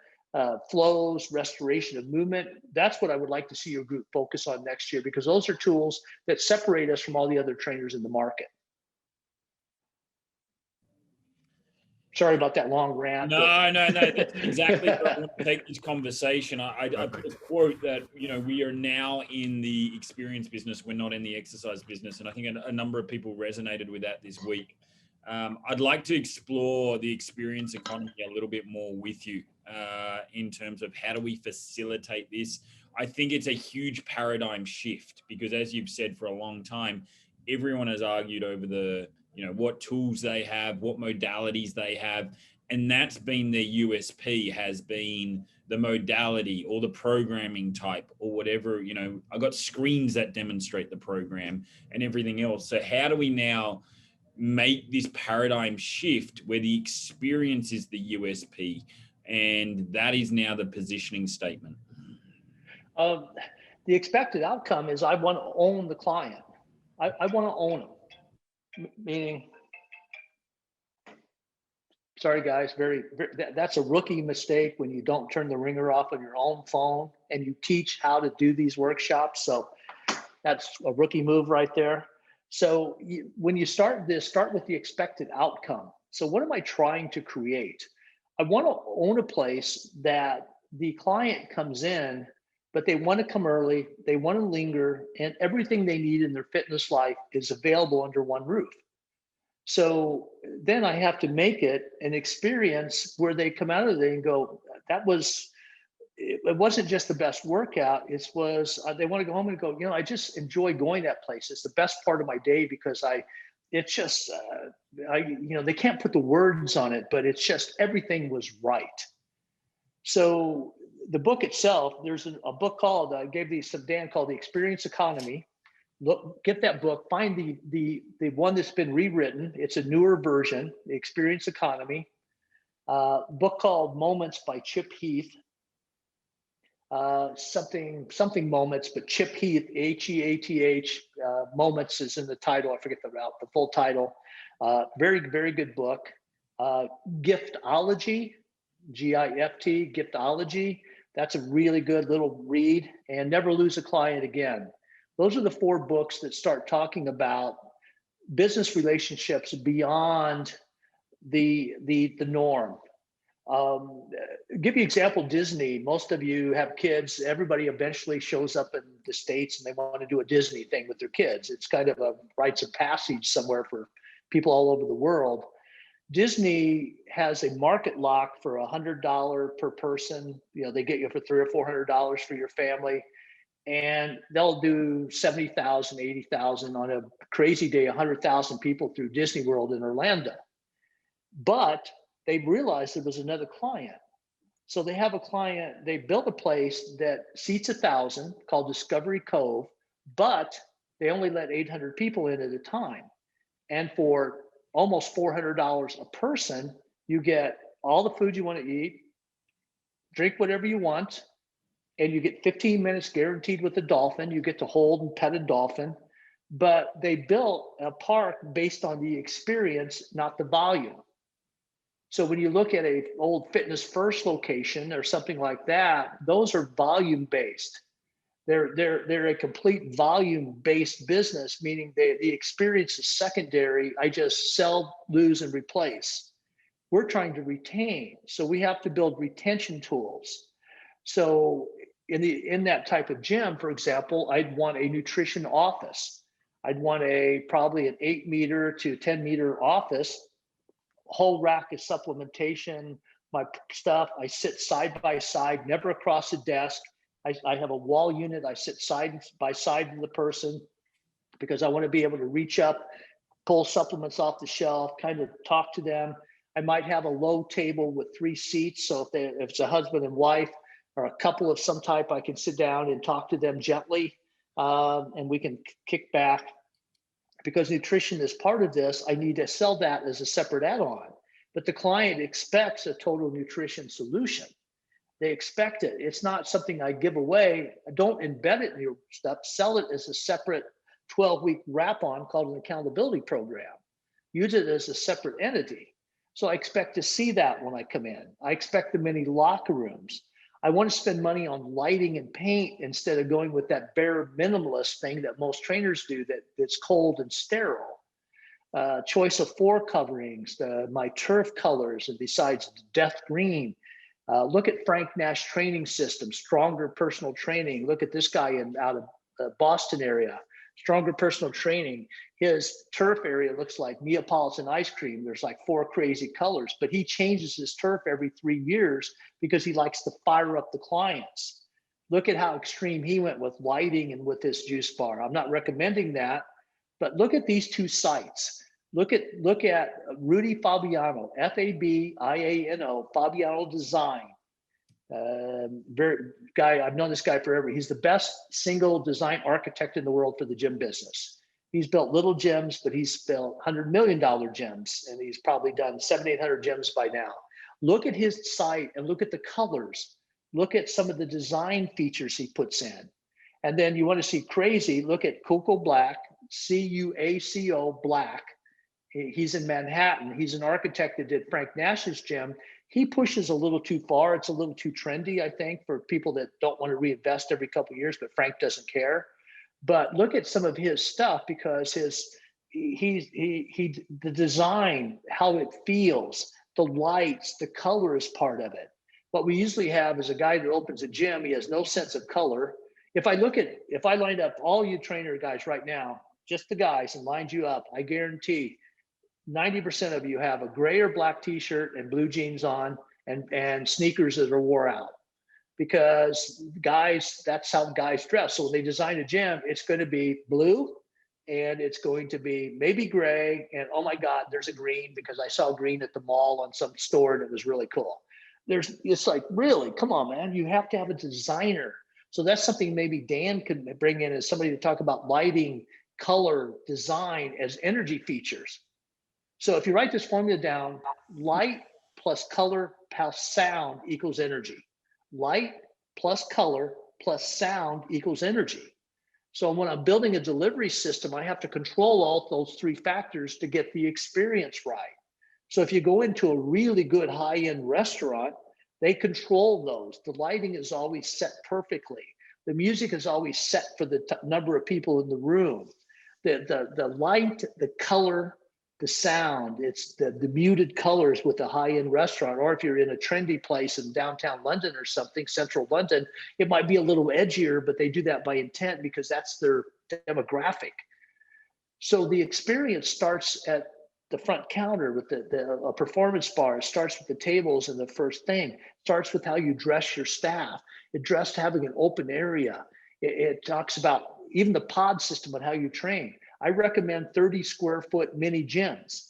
flows, restoration of movement. That's what I would like to see your group focus on next year, because those are tools that separate us from all the other trainers in the market. Sorry about that long rant. No. That's exactly where I want to take this conversation. I put a quote that, we are now in the experience business. We're not in the exercise business. And I think a number of people resonated with that this week. I'd like to explore the experience economy a little bit more with you in terms of how do we facilitate this. I think it's a huge paradigm shift because, as you've said for a long time, everyone has argued over what tools they have, what modalities they have. And that's been their USP, has been the modality or the programming type or whatever. I got screens that demonstrate the program and everything else. So how do we now make this paradigm shift where the experience is the USP? And that is now the positioning statement. The expected outcome is I want to own the client. I want to own them. Meaning, sorry guys, that's a rookie mistake when you don't turn the ringer off on your own phone and you teach how to do these workshops. So that's a rookie move right there. So when you start this, start with the expected outcome. So what am I trying to create? I want to own a place that the client comes in, but they want to come early, they want to linger, and everything they need in their fitness life is available under one roof. So then I have to make it an experience where they come out of there and go, it wasn't just the best workout. It was, they want to go home and go, I just enjoy going that place. It's the best part of my day because they can't put the words on it, but it's just, everything was right. So the book itself, there's a book called, I gave these some Dan called The Experience Economy. Look, get that book, find the one that's been rewritten. It's a newer version, The Experience Economy. Book called Moments by Chip Heath. Something Moments, but Chip Heath, Heath, Moments is in the title. I forget the full title. Very, very good book. Giftology, GIFT, Giftology. That's a really good little read. And Never Lose a Client Again. Those are the 4 books that start talking about business relationships beyond the norm. Give you an example, Disney. Most of you have kids. Everybody eventually shows up in the States and they want to do a Disney thing with their kids. It's kind of a rites of passage somewhere for people all over the world. Disney has a market lock for $100 per person. They get you for $300 or $400 for your family. And they'll do 70,000, 80,000 on a crazy day, 100,000 people through Disney World in Orlando. But they realized there was another client. So they have a client, they built a place that seats 1,000 called Discovery Cove, but they only let 800 people in at a time. And for almost $400 a person, you get all the food you want to eat, drink whatever you want, and you get 15 minutes guaranteed with a dolphin. You get to hold and pet a dolphin. But they built a park based on the experience, not the volume. So when you look at a old Fitness First location or something like that, those are volume based. They're a complete volume based business, meaning the experience is secondary. I just sell, lose, and replace. We're trying to retain. So we have to build retention tools. So in that type of gym, for example, I'd want a nutrition office. I'd want probably an 8 meter to 10 meter office, whole rack of supplementation, my stuff. I sit side by side, never across a desk. I have a wall unit. I sit side by side with the person because I want to be able to reach up, pull supplements off the shelf, kind of talk to them. I might have a low table with 3 seats. So if it's a husband and wife or a couple of some type, I can sit down and talk to them gently, and we can kick back. because nutrition is part of this, I need to sell that as a separate add-on. But the client expects a total nutrition solution. They expect it. It's not something I give away. Don't embed it in your stuff. Sell it as a separate 12-week wrap-on called an accountability program. Use it as a separate entity. So I expect to see that when I come in. I expect the many locker rooms. I want to spend money on lighting and paint instead of going with that bare minimalist thing that most trainers do that's cold and sterile. Choice of floor coverings, my turf colors, and besides death green. Look at Frank Nash training system, stronger personal training. Look at this guy out of the Boston area, stronger personal training. His turf area looks like Neapolitan ice cream. There's like 4 crazy colors, but he changes his turf every 3 years because he likes to fire up the clients. Look at how extreme he went with lighting and with this juice bar. I'm not recommending that, but look at these 2 sites. Look at Rudy Fabiano, Fabiano, Fabiano Design. Guy, I've known this guy forever. He's the best single design architect in the world for the gym business. He's built little gyms, but he's built $100 million gyms, and he's probably done 700-800 gyms by now. Look at his site and look at the colors. Look at some of the design features he puts in. And then you want to see crazy, look at Coco Black, Cuaco Black. He's in Manhattan. He's an architect that did Frank Nash's gym. He pushes a little too far. It's a little too trendy, I think, for people that don't want to reinvest every couple of years, but Frank doesn't care. But look at some of his stuff, because the design, how it feels, the lights, the color is part of it. What we usually have is a guy that opens a gym. He has no sense of color. If I lined up all you trainer guys right now, just the guys, and lined you up, I guarantee 90% of you have a gray or black t-shirt and blue jeans on and sneakers that are wore out, because guys, that's how guys dress. So when they design a gym, it's going to be blue and it's going to be maybe gray. And oh my God, there's a green, because I saw green at the mall on some store and it was really cool. It's like, really, come on, man, you have to have a designer. So that's something maybe Dan could bring in as somebody to talk about lighting, color, design as energy features. So if you write this formula down, light plus color plus sound equals energy. Light plus color plus sound equals energy. So when I'm building a delivery system, I have to control all those 3 factors to get the experience right. So if you go into a really good high-end restaurant, they control those. The lighting is always set perfectly. The music is always set for the number of people in the room. The light, the color, the sound, it's the muted colors with a high-end restaurant. Or if you're in a trendy place in downtown London or something, central London, it might be a little edgier, but they do that by intent because that's their demographic. So the experience starts at the front counter with a performance bar. It starts with the tables, and the first thing starts with how you dress your staff. It dressed having an open area. It talks about even the pod system and how you train. I recommend 30 square foot mini gyms.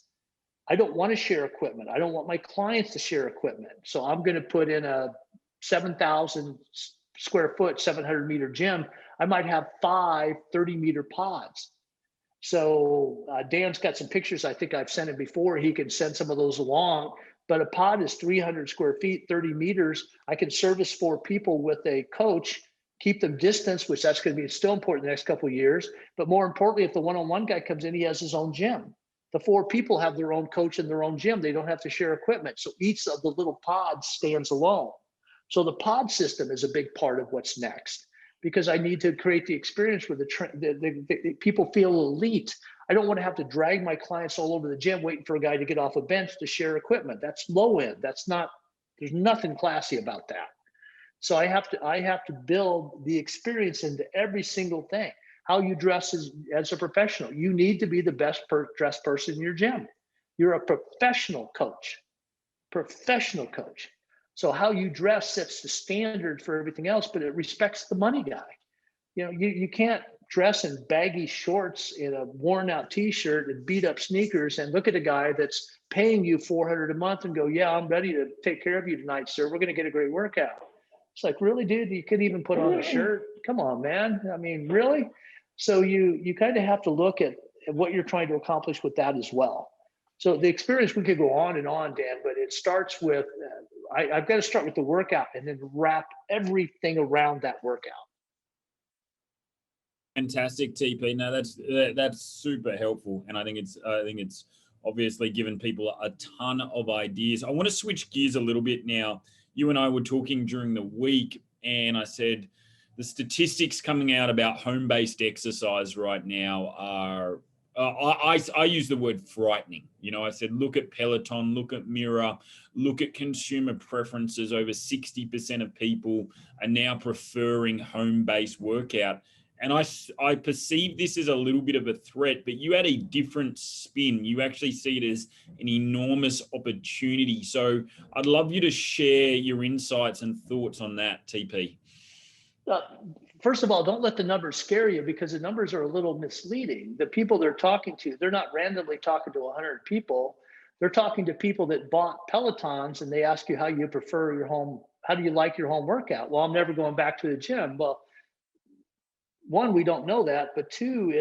I don't want to share equipment. I don't want my clients to share equipment. So I'm going to put in a 7,000 square foot, 700 meter gym. I might have 5 30-meter pods. So Dan's got some pictures. I think I've sent him before. He can send some of those along. But a pod is 300 square feet, 30 meters. I can service 4 people with a coach, keep them distance, which that's going to be still important the next couple of years. But more importantly, if the one-on-one guy comes in, he has his own gym. The 4 people have their own coach and their own gym. They don't have to share equipment. So each of the little pods stands alone. So the pod system is a big part of what's next, because I need to create the experience where the people feel elite. I don't want to have to drag my clients all over the gym waiting for a guy to get off a bench to share equipment. That's low end. There's nothing classy about that. So I have to build the experience into every single thing. How you dress as a professional. You need to be the best dressed person in your gym. You're a professional coach. Professional coach. So how you dress sets the standard for everything else, but it respects the money guy. You know, you can't dress in baggy shorts in a worn out t-shirt and beat up sneakers and look at a guy that's paying you $400 a month and go, yeah, I'm ready to take care of you tonight, sir. We're going to get a great workout. It's like, really, dude? You couldn't even put on a shirt? Come on, man. I mean, really? So you kind of have to look at what you're trying to accomplish with that as well. So the experience, we could go on and on, Dan, but it starts with, I've got to start with the workout and then wrap everything around that workout. Fantastic, TP. No, that's super helpful, and I think it's obviously given people a ton of ideas. I want to switch gears a little bit now. You and I were talking during the week, and I said the statistics coming out about home-based exercise right now are, I use the word frightening. You know, I said, look at Peloton, look at Mirror, look at consumer preferences. Over 60% of people are now preferring home-based workout. And I perceive this as a little bit of a threat, but you had a different spin. You actually see it as an enormous opportunity. So I'd love you to share your insights and thoughts on that, TP. First of all, don't let the numbers scare you, because the numbers are a little misleading. The people they're talking to, they're not randomly talking to 100 people. They're talking to people that bought Pelotons, and they ask you how you prefer your home. How do you like your home workout? Well, I'm never going back to the gym. Well, one, we don't know that, but two,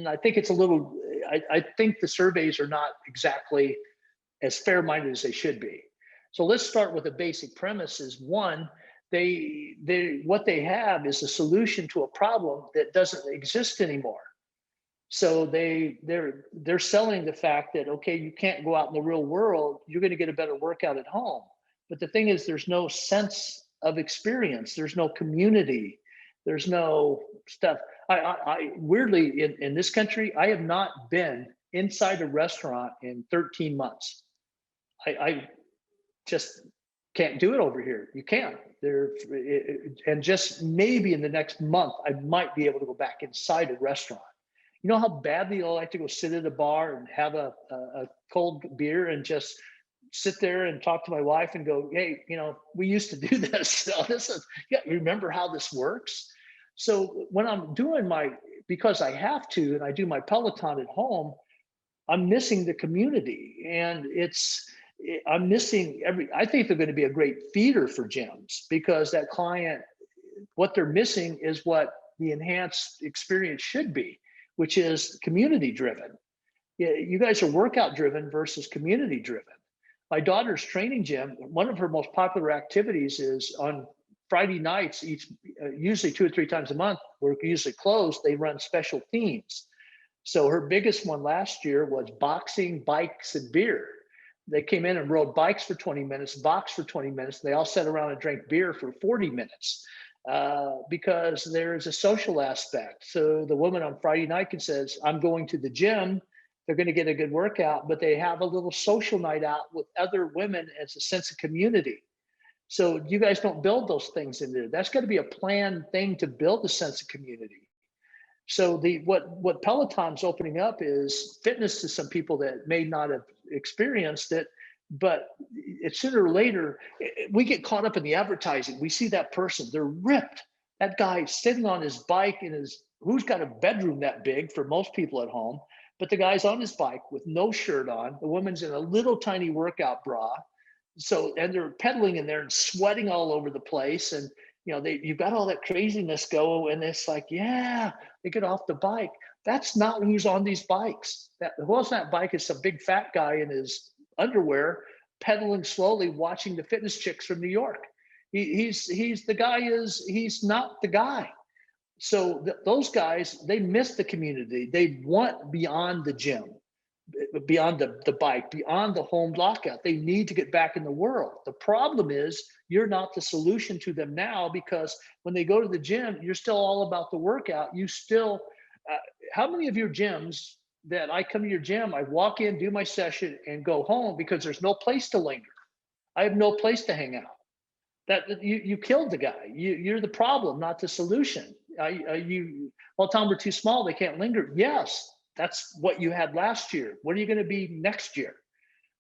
I think it's a little, I think the surveys are not exactly as fair-minded as they should be. So let's start with the basic premise is, one, what they have is a solution to a problem that doesn't exist anymore. So they're selling the fact that, okay, you can't go out in the real world, you're going to get a better workout at home. But the thing is, there's no sense of experience. There's no community. There's no stuff. I weirdly, in this country, I have not been inside a restaurant in 13 months. I just can't do it over here. You can't. And just maybe in the next month, I might be able to go back inside a restaurant. You know how badly I like to go sit at a bar and have a cold beer and just sit there and talk to my wife and go, hey, you know, we used to do this. So this is, yeah, remember how this works? So when I'm doing because I have to, and I do my Peloton at home, I'm missing the community, and I'm missing I think they're going to be a great feeder for gyms, because that client, what they're missing is what the enhanced experience should be, which is community driven. You guys are workout driven versus community driven. My daughter's training gym, one of her most popular activities is on Friday nights, usually 2 or 3 times a month, we're usually closed, they run special themes. So her biggest one last year was boxing, bikes, and beer. They came in and rode bikes for 20 minutes, boxed for 20 minutes. They all sat around and drank beer for 40 minutes because there's a social aspect. So the woman on Friday night says, I'm going to the gym. They're going to get a good workout, but they have a little social night out with other women as a sense of community. So you guys don't build those things in there. That's got to be a planned thing to build a sense of community. So what Peloton's opening up is fitness to some people that may not have experienced it, but it's sooner or later, we get caught up in the advertising. We see that person, they're ripped. That guy sitting on his bike who's got a bedroom that big for most people at home, but the guy's on his bike with no shirt on. The woman's in a little tiny workout bra. So, and they're pedaling in there and sweating all over the place. And, you know, you've got all that craziness go, and it's like, yeah, they get off the bike. That's not who's on these bikes. Who else on that bike is some big fat guy in his underwear pedaling slowly, watching the fitness chicks from New York. He's not the guy. So those guys, they miss the community. They want beyond the gym, beyond the bike, beyond the home lockout. They need to get back in the world. The problem is you're not the solution to them now, because when they go to the gym, you're still all about the workout. You still, how many of your gyms that I come to your gym, I walk in, do my session, and go home because there's no place to linger. I have no place to hang out. That you killed the guy. You're the problem, not the solution. Well, Tom, we're too small, they can't linger. Yes, that's what you had last year. What are you going to be next year?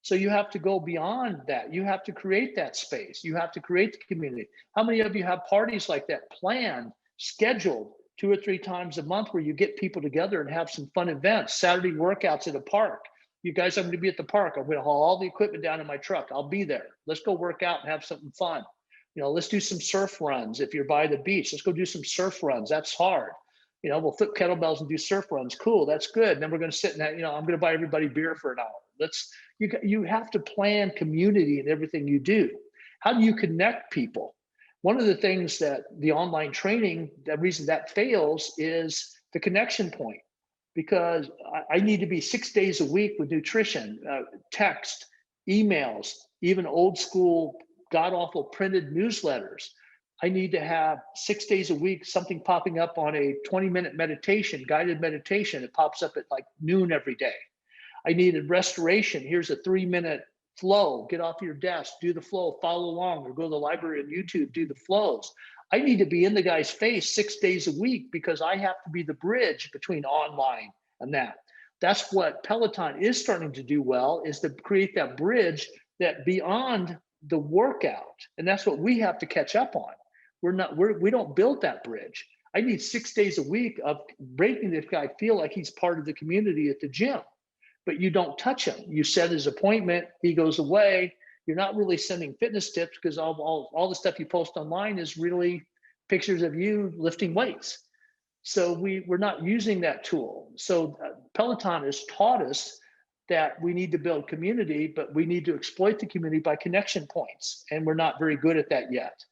So you have to go beyond that. You have to create that space. You have to create the community. How many of you have parties like that planned, scheduled 2 or 3 times a month, where you get people together and have some fun events, Saturday workouts at a park? You guys, I'm going to be at the park. I'm going to haul all the equipment down in my truck. I'll be there. Let's go work out and have something fun. You know, let's do some surf runs. If you're by the beach, let's go do some surf runs. That's hard. We'll flip kettlebells and do surf runs. Cool, that's good. And then we're going to sit in that, I'm going to buy everybody beer for an hour. You have to plan community in everything you do. How do you connect people? One of the things that the online training, the reason that fails is the connection point, because I need to be 6 days a week with nutrition, text, emails, even old school, god awful printed newsletters. I need to have 6 days a week, something popping up on a 20-minute meditation, guided meditation. It pops up at like noon every day. I needed restoration. Here's a 3-minute flow. Get off your desk, do the flow, follow along, or go to the library on YouTube, do the flows. I need to be in the guy's face 6 days a week because I have to be the bridge between online and that. That's what Peloton is starting to do well, is to create that bridge that beyond the workout. And that's what we have to catch up on. We don't build that bridge. I need 6 days a week of making this guy feel like he's part of the community at the gym, but you don't touch him. You set his appointment, he goes away. You're not really sending fitness tips because all the stuff you post online is really pictures of you lifting weights. So we're not using that tool. So Peloton has taught us that we need to build community, but we need to exploit the community by connection points. And we're not very good at that yet.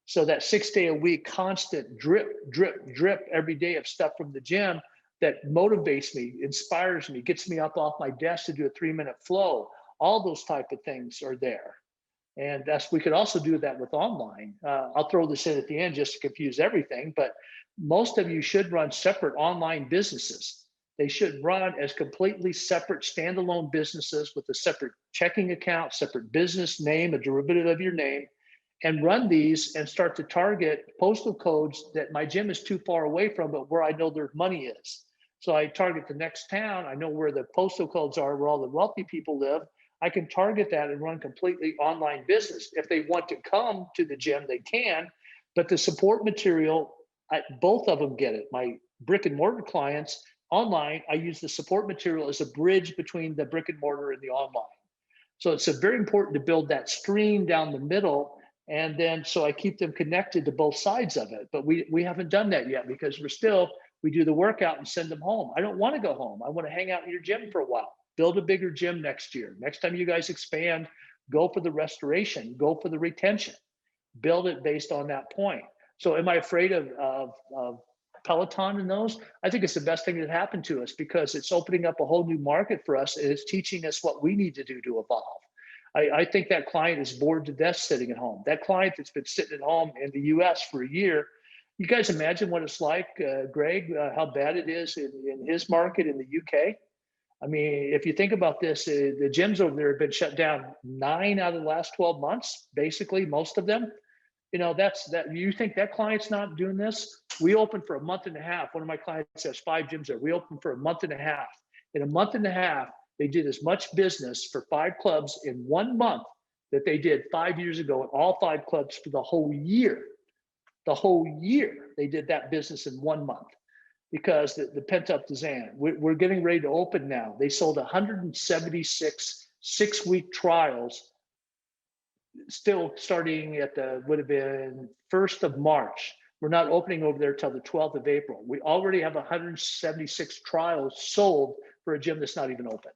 So that 6 day a week, constant drip, drip, drip every day of stuff from the gym that motivates me, inspires me, gets me up off my desk to do a 3-minute flow. All those type of things are there. And we could also do that with online. I'll throw this in at the end just to confuse everything, but most of you should run separate online businesses. They should run as completely separate standalone businesses with a separate checking account, separate business name, a derivative of your name, and run these and start to target postal codes that my gym is too far away from, but where I know their money is. So I target the next town. I know where the postal codes are, where all the wealthy people live. I can target that and run completely online business. If they want to come to the gym, they can, but the support material, both of them get it. My brick and mortar clients online, I use the support material as a bridge between the brick and mortar and the online. So it's very important to build that stream down the middle. And then, so I keep them connected to both sides of it. But we haven't done that yet because we do the workout and send them home. I don't want to go home. I want to hang out in your gym for a while. Build a bigger gym next year. Next time you guys expand, go for the restoration, go for the retention, build it based on that point. So am I afraid of Peloton and those? I think it's the best thing that happened to us because it's opening up a whole new market for us. And it's teaching us what we need to do to evolve. I think that client is bored to death sitting at home. That client that's been sitting at home in the US for a year, you guys imagine what it's like, Greg, how bad it is in his market in the UK? I mean, if you think about this, the gyms over there have been shut down 9 out of the last 12 months, basically, most of them. You think that client's not doing this? We opened for a month and a half. One of my clients has 5 gyms there. We opened for a month and a half. In a month and a half, they did as much business for 5 clubs in 1 month that they did 5 years ago at all 5 clubs for the whole year. The whole year, they did that business in 1 month because the pent-up demand. We're getting ready to open now. They sold 176 6-week trials, still starting at would have been 1st of March. We're not opening over there till the 12th of April. We already have 176 trials sold for a gym that's not even open.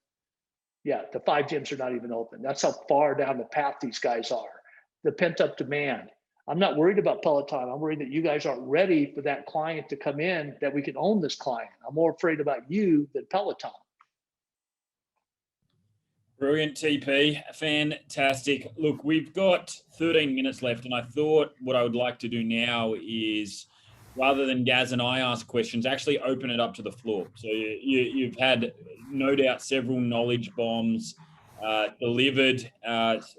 Yeah, the 5 gyms are not even open. That's how far down the path these guys are. The pent-up demand. I'm not worried about Peloton. I'm worried that you guys aren't ready for that client to come in, that we can own this client. I'm more afraid about you than Peloton. Brilliant, TP. Fantastic. Look, we've got 13 minutes left, and I thought what I would like to do now is, rather than Gaz and I ask questions, actually open it up to the floor. So you've had, no doubt, several knowledge bombs delivered,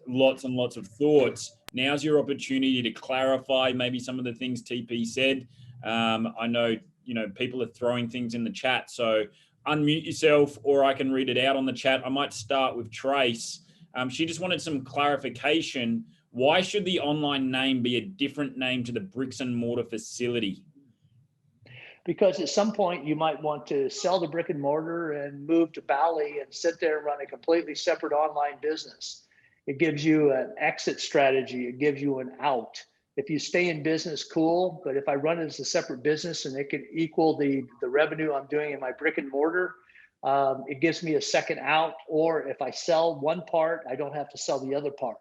lots and lots of thoughts. Now's your opportunity to clarify maybe some of the things TP said. I know, people are throwing things in the chat, so unmute yourself, or I can read it out on the chat. I might start with Trace. She just wanted some clarification. Why should the online name be a different name to the bricks and mortar facility? Because at some point you might want to sell the brick and mortar and move to Bali and sit there and run a completely separate online business. It gives you an exit strategy. It gives you an out. If you stay in business, cool. But if I run it as a separate business and it can equal the revenue I'm doing in my brick and mortar, it gives me a second out. Or if I sell one part, I don't have to sell the other part.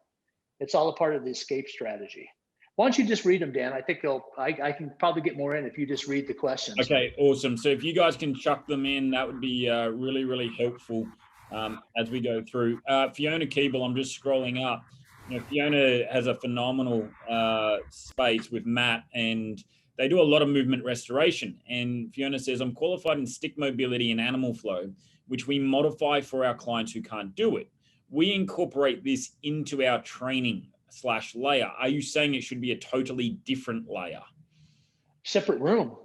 It's all a part of the escape strategy. Why don't you just read them, Dan? I think I can probably get more in if you just read the questions. Okay, awesome. So if you guys can chuck them in, that would be really, really helpful as we go through. Fiona Keeble, I'm just scrolling up. Fiona has a phenomenal space with Matt, and they do a lot of movement restoration. And Fiona says, I'm qualified in stick mobility and animal flow, which we modify for our clients who can't do it. We incorporate this into our training/layer. Are you saying it should be a totally different layer? Separate room.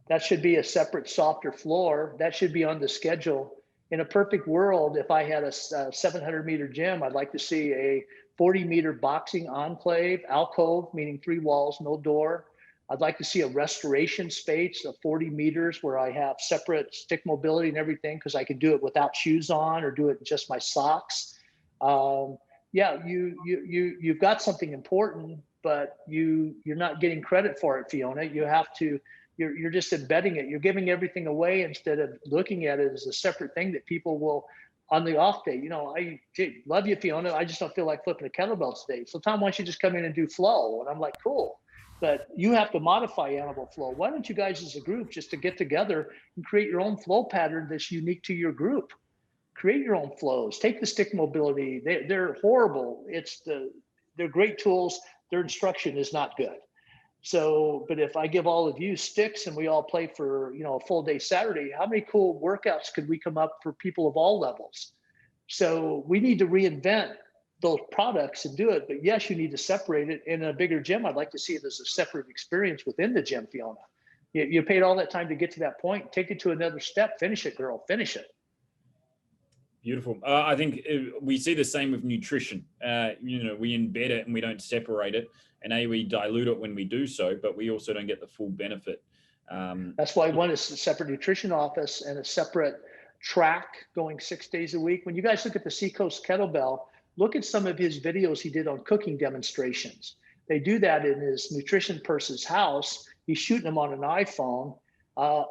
That should be a separate, softer floor. That should be on the schedule. In a perfect world, if I had a 700-meter gym, I'd like to see a 40-meter boxing enclave, alcove, meaning 3 walls, no door. I'd like to see a restoration space of 40 meters where I have separate stick mobility and everything, because I can do it without shoes on or do it in just my socks. Yeah, you've got something important, but you're not getting credit for it, Fiona. You have to. You're just embedding it. You're giving everything away instead of looking at it as a separate thing that people will, on the off day. I love you, Fiona. I just don't feel like flipping a kettlebell today. So Tom, why don't you just come in and do flow? And I'm like, cool. But you have to modify animal flow. Why don't you guys as a group just to get together and create your own flow pattern that's unique to your group? Create your own flows. Take the stick mobility. They're horrible. They're great tools. Their instruction is not good. So, but if I give all of you sticks and we all play for, a full day Saturday, how many cool workouts could we come up for people of all levels? So we need to reinvent those products and do it. But yes, you need to separate it. In a bigger gym, I'd like to see it as a separate experience within the gym, Fiona. You paid all that time to get to that point. Take it to another step. Finish it, girl. Finish it. Beautiful. I think we see the same with nutrition. We embed it and we don't separate it. And we dilute it when we do so, but we also don't get the full benefit. That's why one is a separate nutrition office and a separate track going 6 days a week. When you guys look at the Seacoast Kettlebell, look at some of his videos he did on cooking demonstrations. They do that in his nutrition person's house. He's shooting them on an iPhone.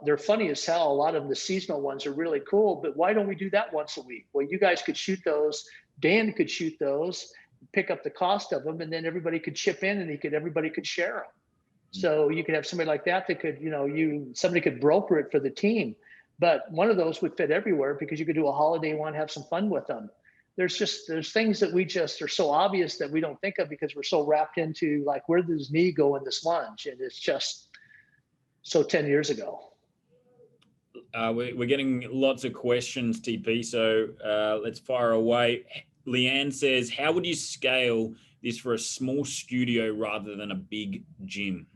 They're funny as hell. A lot of them, the seasonal ones, are really cool, but why don't we do that once a week? Well, you guys could shoot those. Dan could shoot those, pick up the cost of them, and then everybody could chip in and everybody could share them. So you could have somebody like that could, somebody could broker it for the team. But one of those would fit everywhere because you could do a holiday one, have some fun with them. There's things that we just are so obvious that we don't think of because we're so wrapped into like, where does this knee go in this lunge? And it's just so 10 years ago. We're getting lots of questions, TP. So let's fire away. Leanne says, how would you scale this for a small studio rather than a big gym?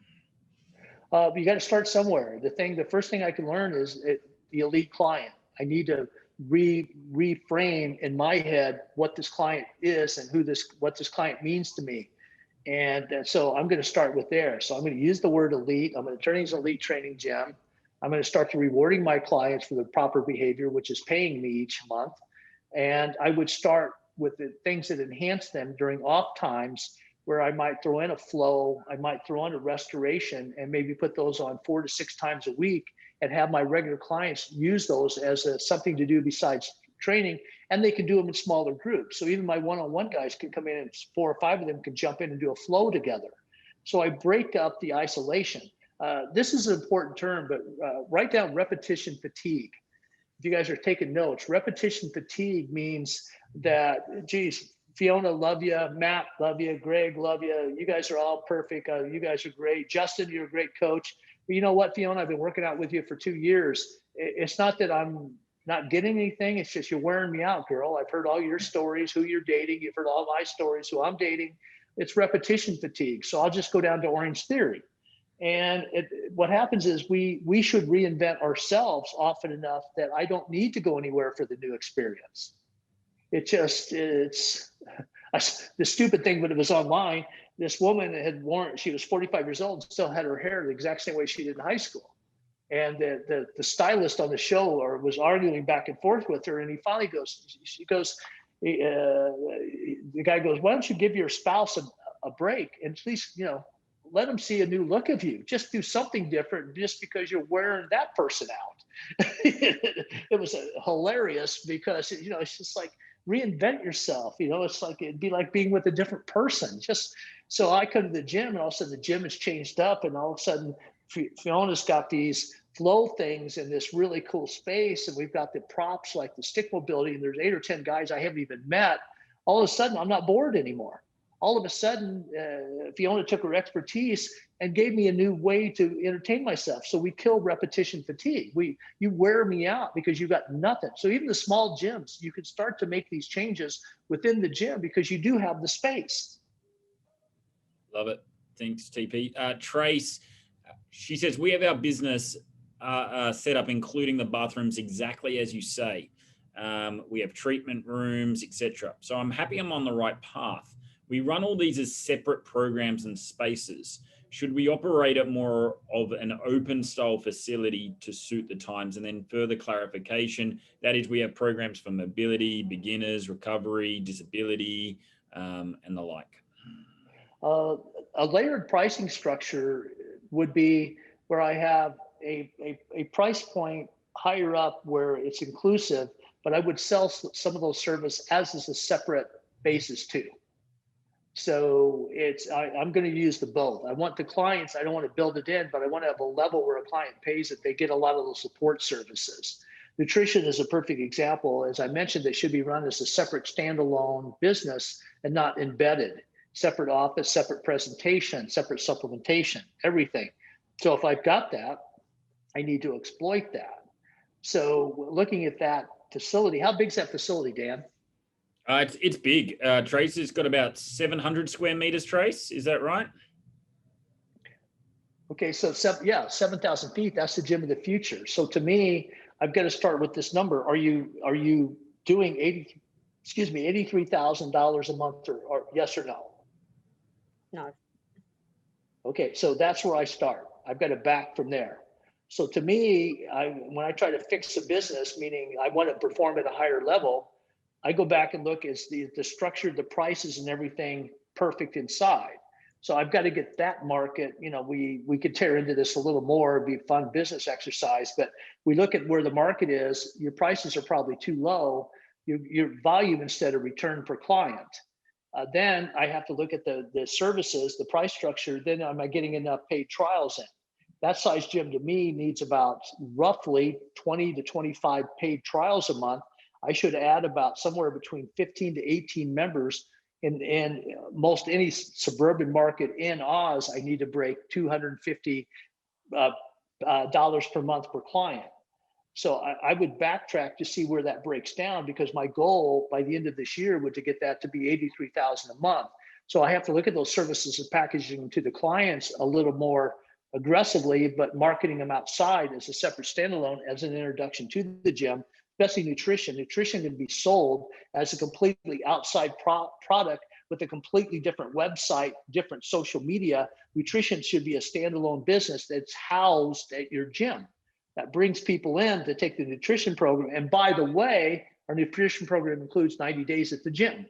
You got to start somewhere. The first thing I can learn is the elite client. I need to reframe in my head what this client is and what this client means to me. And so I'm going to start with there. So I'm going to use the word elite. I'm going to turn it into an elite training gym. I'm going to start to rewarding my clients for the proper behavior, which is paying me each month. And I would start with the things that enhance them during off times, where I might throw in a flow, I might throw in a restoration, and maybe put those on 4 to 6 times a week and have my regular clients use those as something to do besides training. And they can do them in smaller groups. So even my one-on-one guys can come in and 4 or 5 of them can jump in and do a flow together. So I break up the isolation. This is an important term, but write down repetition fatigue. If you guys are taking notes, repetition fatigue means that, geez, Fiona, love you. Matt, love you. Greg, love you. You guys are all perfect. You guys are great. Justin, you're a great coach. But you know what, Fiona, I've been working out with you for 2 years. It's not that I'm not getting anything. It's just you're wearing me out, girl. I've heard all your stories, who you're dating. You've heard all my stories, who I'm dating. It's repetition fatigue. So I'll just go down to Orange Theory. And what happens is we should reinvent ourselves often enough that I don't need to go anywhere for the new experience. It's the stupid thing, but it was online. This woman she was 45 years old, and still had her hair the exact same way she did in high school. And the stylist on the show was arguing back and forth with her. And he finally the guy goes, why don't you give your spouse a break and at least, let them see a new look of you. Just do something different just because you're wearing that person out. It was hilarious because, you know, it's just like reinvent yourself. You know, it's like, it'd be like being with a different person. Just so I come to the gym and all of a sudden the gym has changed up and all of a sudden Fiona's got these flow things in this really cool space. And we've got the props like the stick mobility and there's 8 or 10 guys I haven't even met. All of a sudden I'm not bored anymore. All of a sudden, Fiona took her expertise and gave me a new way to entertain myself. So we kill repetition fatigue. You wear me out because you got nothing. So even the small gyms, you can start to make these changes within the gym because you do have the space. Love it. Thanks, TP. Trace, she says, we have our business set up, including the bathrooms, exactly as you say. We have treatment rooms, etc. So I'm happy I'm on the right path. We run all these as separate programs and spaces. Should we operate at more of an open style facility to suit the times? And then further clarification, that is, we have programs for mobility, beginners, recovery, disability, and the like. A layered pricing structure would be where I have a price point higher up where it's inclusive, but I would sell some of those services as a separate basis too. So I'm going to use the both. I want the clients, I don't want to build it in, but I want to have a level where a client pays that they get a lot of those support services. Nutrition is a perfect example. As I mentioned, it should be run as a separate standalone business and not embedded. Separate office, separate presentation, separate supplementation, everything. So if I've got that, I need to exploit that. So looking at that facility, how big is that facility, Dan? It's big. Trace has got about 700 square meters, Trace. Is that right? Okay, so 7,000 feet, that's the gym of the future. So to me, I've got to start with this number. Are you doing $83,000 a month or yes or no? No. Okay, so that's where I start. I've got to back from there. So to me, when I try to fix a business, meaning I want to perform at a higher level, I go back and look, is the structure, the prices and everything perfect inside? So I've got to get that market, you know, we could tear into this a little more, it'd be a fun business exercise, but we look at where the market is, your prices are probably too low, your volume instead of return per client. Then I have to look at the services, the price structure, then am I getting enough paid trials in? That size gym to me needs about roughly 20 to 25 paid trials a month. I should add about somewhere between 15 to 18 members. In most any suburban market in Oz, I need to break $250 per month per client. So I would backtrack to see where that breaks down because my goal by the end of this year would to get that to be $83,000 a month. So I have to look at those services and packaging them to the clients a little more aggressively, but marketing them outside as a separate standalone as an introduction to the gym. Especially nutrition. Nutrition can be sold as a completely outside product with a completely different website, different social media. Nutrition should be a standalone business that's housed at your gym. That brings people in to take the nutrition program. And by the way, our nutrition program includes 90 days at the gym.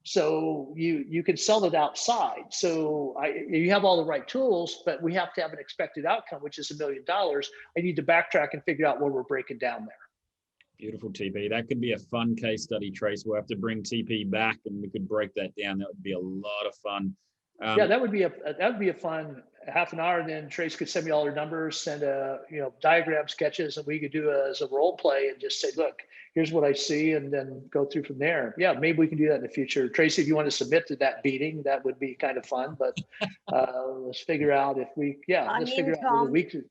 So you can sell it outside. So you have all the right tools, but we have to have an expected outcome, which is $1 million. I need to backtrack and figure out where we're breaking down there. Beautiful, TP. That could be a fun case study, Trace. We'll have to bring TP back and we could break that down. That would be a lot of fun. Yeah, that would be a fun half an hour. And then Trace could send me all her numbers, send diagram sketches, and we could do as a role play and just say, look, here's what I see, and then go through from there. Yeah, maybe we can do that in the future. Tracy, if you want to submit to that meeting, that would be kind of fun. But let's figure out if we, let's figure out where the weaknesses.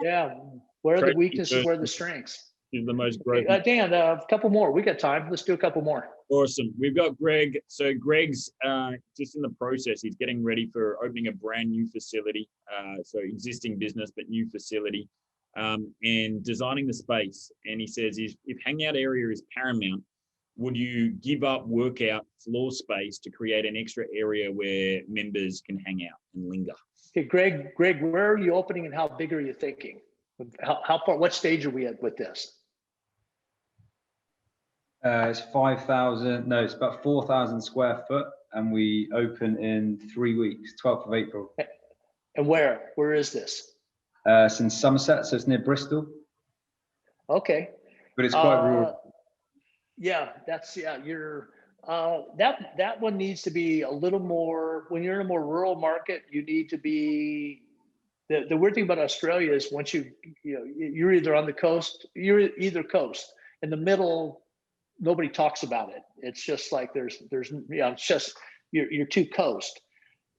Yeah, where are the weaknesses, where are the strengths? Is the most growth. Dan, a couple more. We got time. Let's do a couple more. Awesome. We've got Greg. So Greg's just in the process. He's getting ready for opening a brand new facility. So existing business, but new facility, and designing the space. And he says, if hangout area is paramount, would you give up workout floor space to create an extra area where members can hang out and linger? Okay, Greg, where are you opening and how big are you thinking? How far, what stage are we at with this? It's 5,000, no, it's about 4,000 square foot, and we open in 3 weeks, 12th of April. And where is this? It's in Somerset, so it's near Bristol, Okay. but it's quite rural. Yeah, you're that one needs to be a little more. When you're in a more rural market, you need to be. The weird thing about Australia is once you're either on the coast, you're either coast. In the middle, nobody talks about it. It's just like there's it's just you're two coast.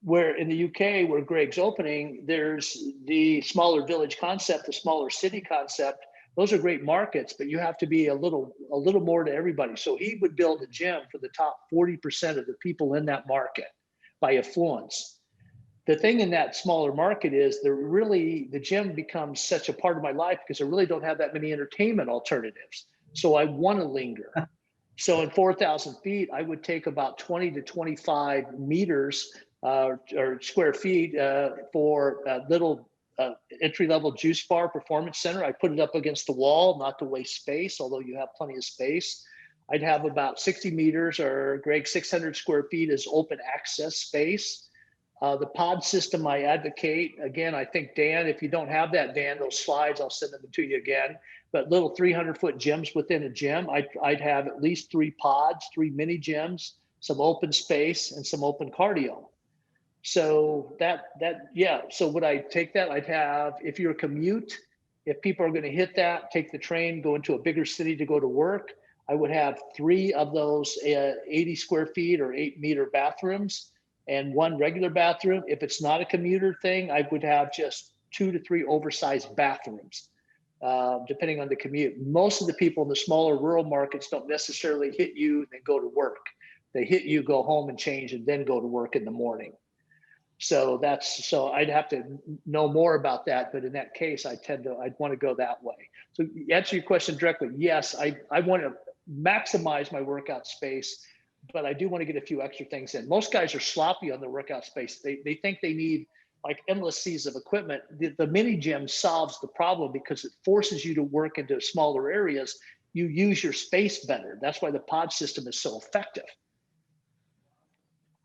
Where in the UK, where Greg's opening, there's the smaller village concept, the smaller city concept. Those are great markets, but you have to be a little more to everybody. So he would build a gym for the top 40% of the people in that market by affluence. The thing in that smaller market is the gym becomes such a part of my life because I really don't have that many entertainment alternatives. So I want to linger. So in 4,000 feet, I would take about 20 to 25 meters or square feet for a little entry-level juice bar performance center. I put it up against the wall, not to waste space, although you have plenty of space. I'd have about 60 meters, or Greg, 600 square feet is open access space. The pod system I advocate, again, I think, Dan, if you don't have that, Dan, those slides, I'll send them to you again. But little 300-foot gyms within a gym, I'd have at least 3 pods, 3 mini gyms, some open space, and some open cardio. So so would I take that? I'd have, if you're a commute, if people are going to hit that, take the train, go into a bigger city to go to work, I would have 3 of those 80 square feet or 8-meter bathrooms and 1 regular bathroom. If it's not a commuter thing, I would have just 2 to 3 oversized bathrooms, depending on the commute. Most of the people in the smaller rural markets don't necessarily hit you and then go to work. They hit you, go home and change, and then go to work in the morning. So I'd have to know more about that. But in that case, I'd want to go that way. So answer your question directly. Yes, I want to maximize my workout space, but I do want to get a few extra things in. Most guys are sloppy on their workout space. They think they need like endless seas of equipment. The mini gym solves the problem because it forces you to work into smaller areas. You use your space better. That's why the pod system is so effective.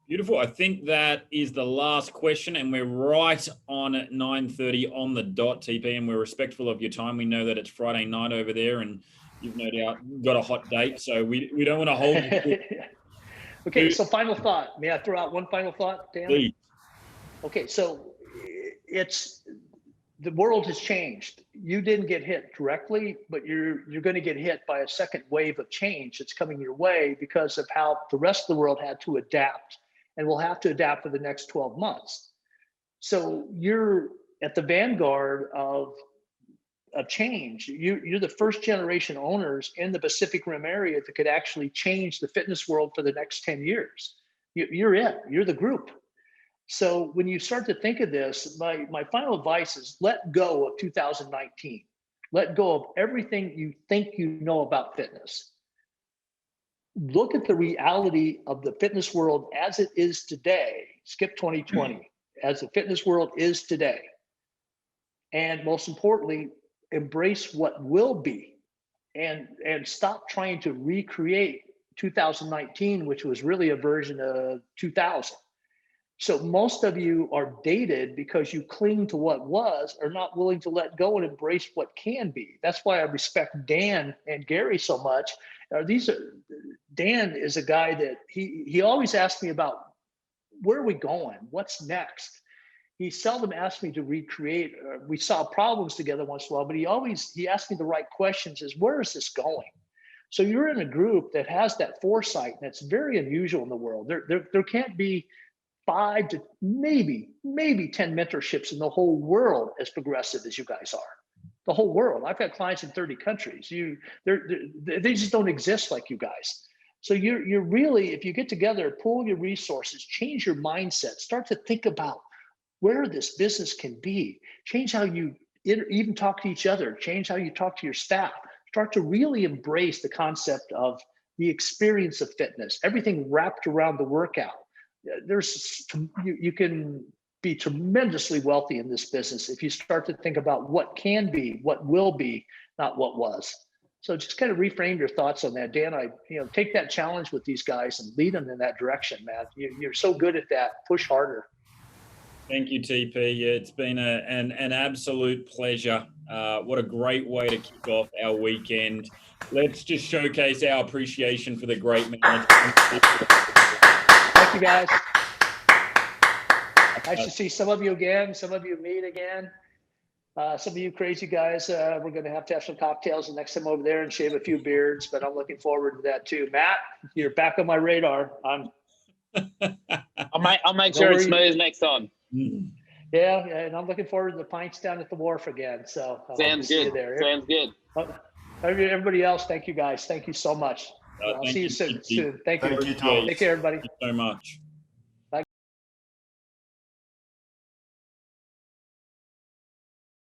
Beautiful. I think that is the last question, and we're right on at 9:30 on the dot, TP, and we're respectful of your time. We know that it's Friday night over there, and you've no doubt got a hot date, so we don't want to hold you. Okay, so final thought. May I throw out one final thought, Dan? Please. Okay, so the world has changed. You didn't get hit directly, but you're going to get hit by a second wave of change that's coming your way because of how the rest of the world had to adapt, and will have to adapt for the next 12 months. So you're at the vanguard of change. You're the first generation owners in the Pacific Rim area that could actually change the fitness world for the next 10 years. You're the group. So when you start to think of this, my final advice is let go of 2019. Let go of everything you think you know about fitness. Look at the reality of the fitness world as it is today. Skip 2020, as the fitness world is today. And most importantly, embrace what will be, and stop trying to recreate 2019, which was really a version of 2000. So most of you are dated because you cling to what was, or not willing to let go and embrace what can be. That's why I respect Dan and Gary so much. Dan is a guy that he always asks me about, where are we going? What's next? He seldom asked me to recreate. We solve problems together once in a while, but he asked me the right questions: is where is this going? So you're in a group that has that foresight, and that's very unusual in the world. There can't be 5 to maybe 10 mentorships in the whole world as progressive as you guys are. The whole world. I've got clients in 30 countries. They just don't exist like you guys. So you're really, if you get together, pool your resources, change your mindset, start to think about where this business can be, change how you even talk to each other, change how you talk to your staff, start to really embrace the concept of the experience of fitness, everything wrapped around the workout. You can be tremendously wealthy in this business if you start to think about what can be, what will be, not what was. So just kind of reframe your thoughts on that, Dan. Take that challenge with these guys and lead them in that direction, man. You're so good at that. Push harder. Thank you, TP. Yeah, it's been an absolute pleasure. What a great way to kick off our weekend. Let's just showcase our appreciation for the great man. Thank you, guys. Nice to see some of you again. Some of you meet again. Some of you crazy guys, we're going to have some cocktails the next time over there and shave a few beards, but I'm looking forward to that too. Matt, you're back on my radar. I'll make sure it's smooth next time. Yeah, and I'm looking forward to the pints down at the wharf again. So sounds good. Sounds good. Everybody else, thank you guys. Thank you so much. I'll see you soon. Thank you. Thank you, Tom. Take care, everybody. Thank you so much.